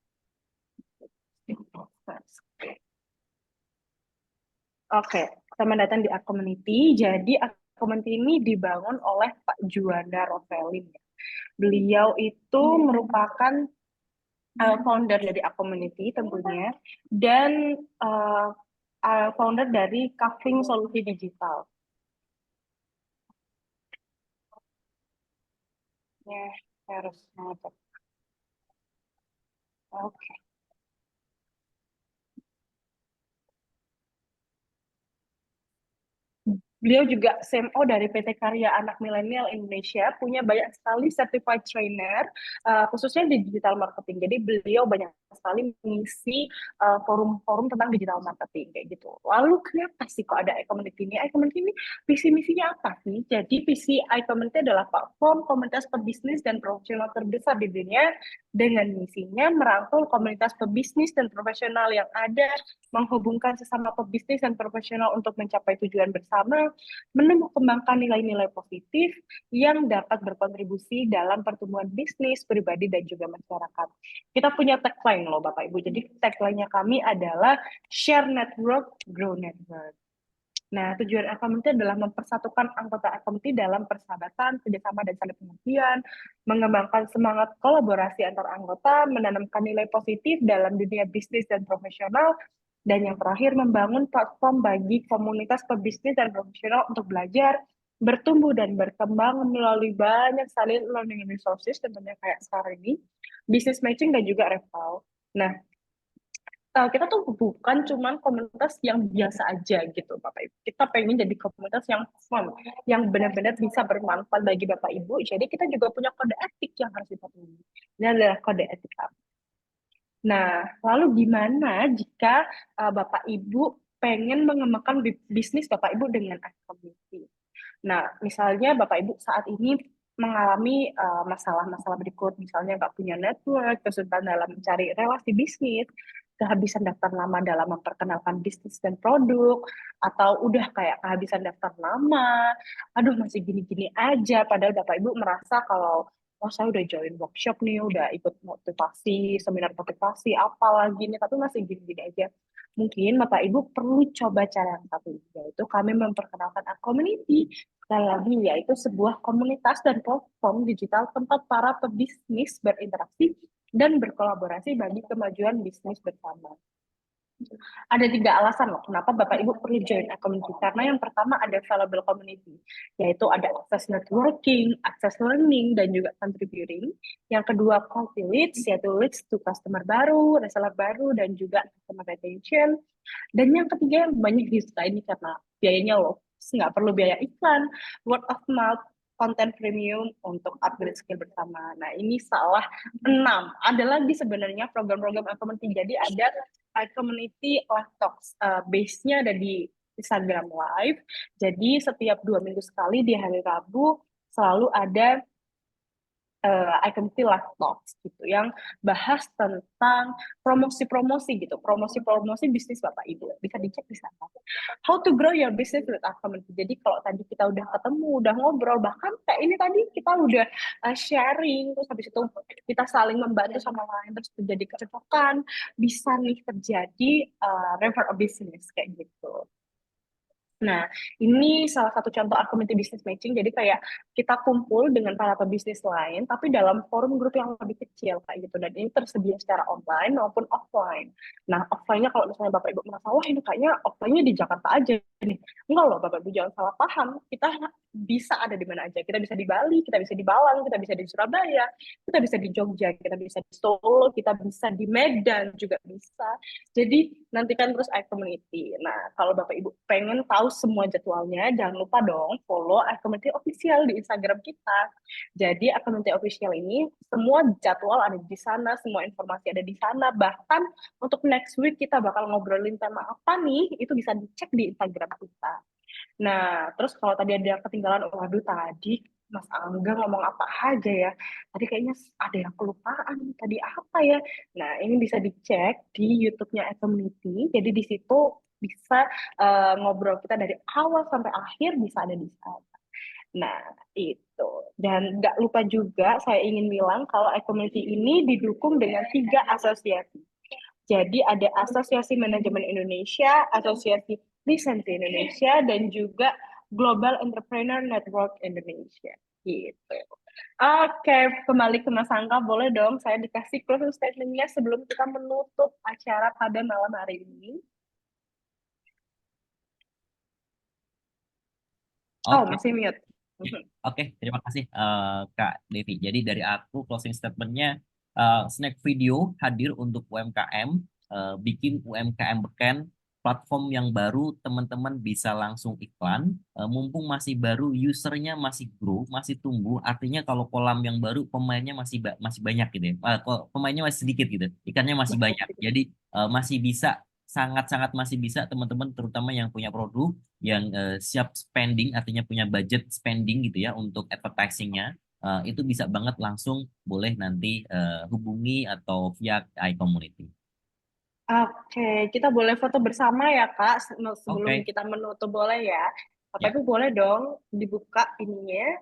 Oke, selamat datang di iCommunity. Jadi iCommunity ini dibangun oleh Pak Juanda Rovelin. Beliau itu merupakan founder dari iCommunity tentunya, dan founder dari Kavling Solusi Digital. Ya, harus ngecek. Oke. Beliau juga CMO dari PT Karya Anak Milenial Indonesia, punya banyak sekali certified trainer, khususnya di digital marketing. Jadi beliau banyak sekali mengisi forum-forum tentang digital marketing kayak gitu. Lalu kenapa sih kok ada iCommunity ini? iCommunity ini visi misinya apa sih? Jadi visi iCommunity adalah platform komunitas pebisnis dan profesional terbesar di dunia, dengan misinya merangkul komunitas pebisnis dan profesional yang ada, menghubungkan sesama pebisnis dan profesional untuk mencapai tujuan bersama, menembakkan nilai-nilai positif yang dapat berkontribusi dalam pertumbuhan bisnis, pribadi, dan juga masyarakat. Kita punya tagline loh Bapak Ibu. Jadi tagline-nya kami adalah Share Network, Grow Network. Nah, tujuan iCommunity adalah mempersatukan anggota iCommunity dalam persahabatan, kerjasama, dan saling pengertian, mengembangkan semangat kolaborasi antar anggota, menanamkan nilai positif dalam dunia bisnis dan profesional, dan yang terakhir, membangun platform bagi komunitas pebisnis dan profesional untuk belajar, bertumbuh, dan berkembang melalui banyak sekali learning resources, tentunya kayak sekarang ini, business matching, dan juga referral. Nah, kita tuh bukan cuman komunitas yang biasa aja gitu Bapak Ibu. Kita pengen jadi komunitas yang fun, yang benar-benar bisa bermanfaat bagi Bapak Ibu. Jadi kita juga punya kode etik yang harus dipatuhi. Ini adalah kode etik kami. Nah, lalu gimana jika Bapak Ibu pengen mengembangkan bisnis Bapak Ibu dengan community? Nah, misalnya Bapak Ibu saat ini mengalami masalah-masalah berikut, misalnya nggak punya network, kesulitan dalam mencari relasi bisnis, kehabisan daftar nama dalam memperkenalkan bisnis dan produk, atau udah kayak kehabisan daftar nama, aduh masih gini-gini aja, padahal Bapak Ibu merasa kalau oh saya udah join workshop nih, udah ikut motivasi, seminar motivasi, apa lagi nih, tapi masih gini-gini aja. Mungkin Bapak Ibu perlu coba cara yang satu, yaitu kami memperkenalkan community. Sekali lagi, yaitu sebuah komunitas dan platform digital tempat para pebisnis berinteraksi dan berkolaborasi bagi kemajuan bisnis bersama. Ada 3 alasan loh kenapa Bapak Ibu perlu join a community. Karena yang pertama ada valuable community, yaitu ada akses networking, akses learning, dan juga contributing. Yang kedua quality leads, yaitu leads to customer baru, reseller baru, dan juga customer retention. Dan yang ketiga yang banyak disukai ini karena biayanya loh, nggak perlu biaya iklan, word of mouth, konten premium untuk upgrade skill bersama. Nah, ini salah 6. Ada lagi sebenarnya program-program community. Jadi ada community live talks. Base-nya ada di Instagram Live. Jadi setiap 2 minggu sekali di hari Rabu selalu ada community live talks gitu yang bahas tentang promosi-promosi gitu, promosi-promosi bisnis Bapak Ibu. Bisa dicek di sana. How to grow your business with our community. Jadi kalau tadi kita udah ketemu, udah ngobrol, bahkan kayak ini tadi kita udah sharing, terus habis itu kita saling membantu sama lain, terus terjadi kecocokan, bisa nih terjadi refer a business kayak gitu. Nah, ini salah satu contoh community business matching. Jadi kayak kita kumpul dengan para pebisnis lain, tapi dalam forum grup yang lebih kecil kayak gitu. Dan ini tersedia secara online maupun offline. Nah, offline-nya kalau misalnya Bapak Ibu merasa, wah ini kayaknya offline-nya di Jakarta aja nih. Enggak loh, Bapak Ibu jangan salah paham. Kita bisa ada di mana aja. Kita bisa di Bali, kita bisa di Malang, kita bisa di Surabaya, kita bisa di Jogja, kita bisa di Solo, kita bisa di Medan juga bisa. Jadi nantikan terus community. Nah, kalau Bapak Ibu pengen tahu semua jadwalnya, jangan lupa dong follow community official di Instagram kita. Jadi community official ini semua jadwal ada di sana, semua informasi ada di sana. Bahkan untuk next week kita bakal ngobrolin tema apa nih, itu bisa dicek di Instagram kita. Nah, terus kalau tadi ada ketinggalan, waduh tadi Mas Angga ngomong apa aja ya. Tadi kayaknya ada yang kelupaan, tadi apa ya. Nah, ini bisa dicek di YouTube-nya Community. Jadi di situ bisa ngobrol kita dari awal sampai akhir bisa ada di sana. Nah, itu. Dan nggak lupa juga saya ingin bilang kalau Community ini didukung dengan 3 asosiasi. Jadi ada Asosiasi Manajemen Indonesia, Asosiasi Lisensi Indonesia, dan juga Global Entrepreneur Network Indonesia. Gitu. Oke, kembali ke Mas Angka, boleh dong saya dikasih closing statement-nya sebelum kita menutup acara pada malam hari ini. Oh, masih mute. Oke, terima kasih Kak Devi. Jadi dari aku closing statement-nya, Snack Video hadir untuk UMKM, bikin UMKM beken, platform yang baru, teman-teman bisa langsung iklan, mumpung masih baru, usernya masih grow, masih tumbuh, artinya kalau kolam yang baru, pemainnya masih banyak gitu ya, pemainnya masih sedikit gitu, ikannya masih banyak, jadi masih bisa, sangat-sangat masih bisa teman-teman, terutama yang punya produk, yang siap spending, artinya punya budget spending gitu ya untuk advertisingnya, itu bisa banget langsung boleh nanti hubungi atau via iCommunity. Oke, kita boleh foto bersama ya Kak sebelum kita menutup, boleh ya. Tapi boleh dong dibuka ininya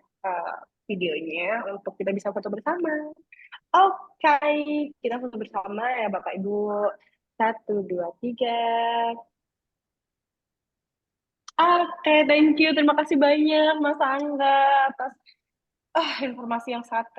videonya untuk kita bisa foto bersama. Oke, kita foto bersama ya Bapak Ibu. 1, 2, 3. Oke, thank you. Terima kasih banyak Mas Angga atas informasi yang sangat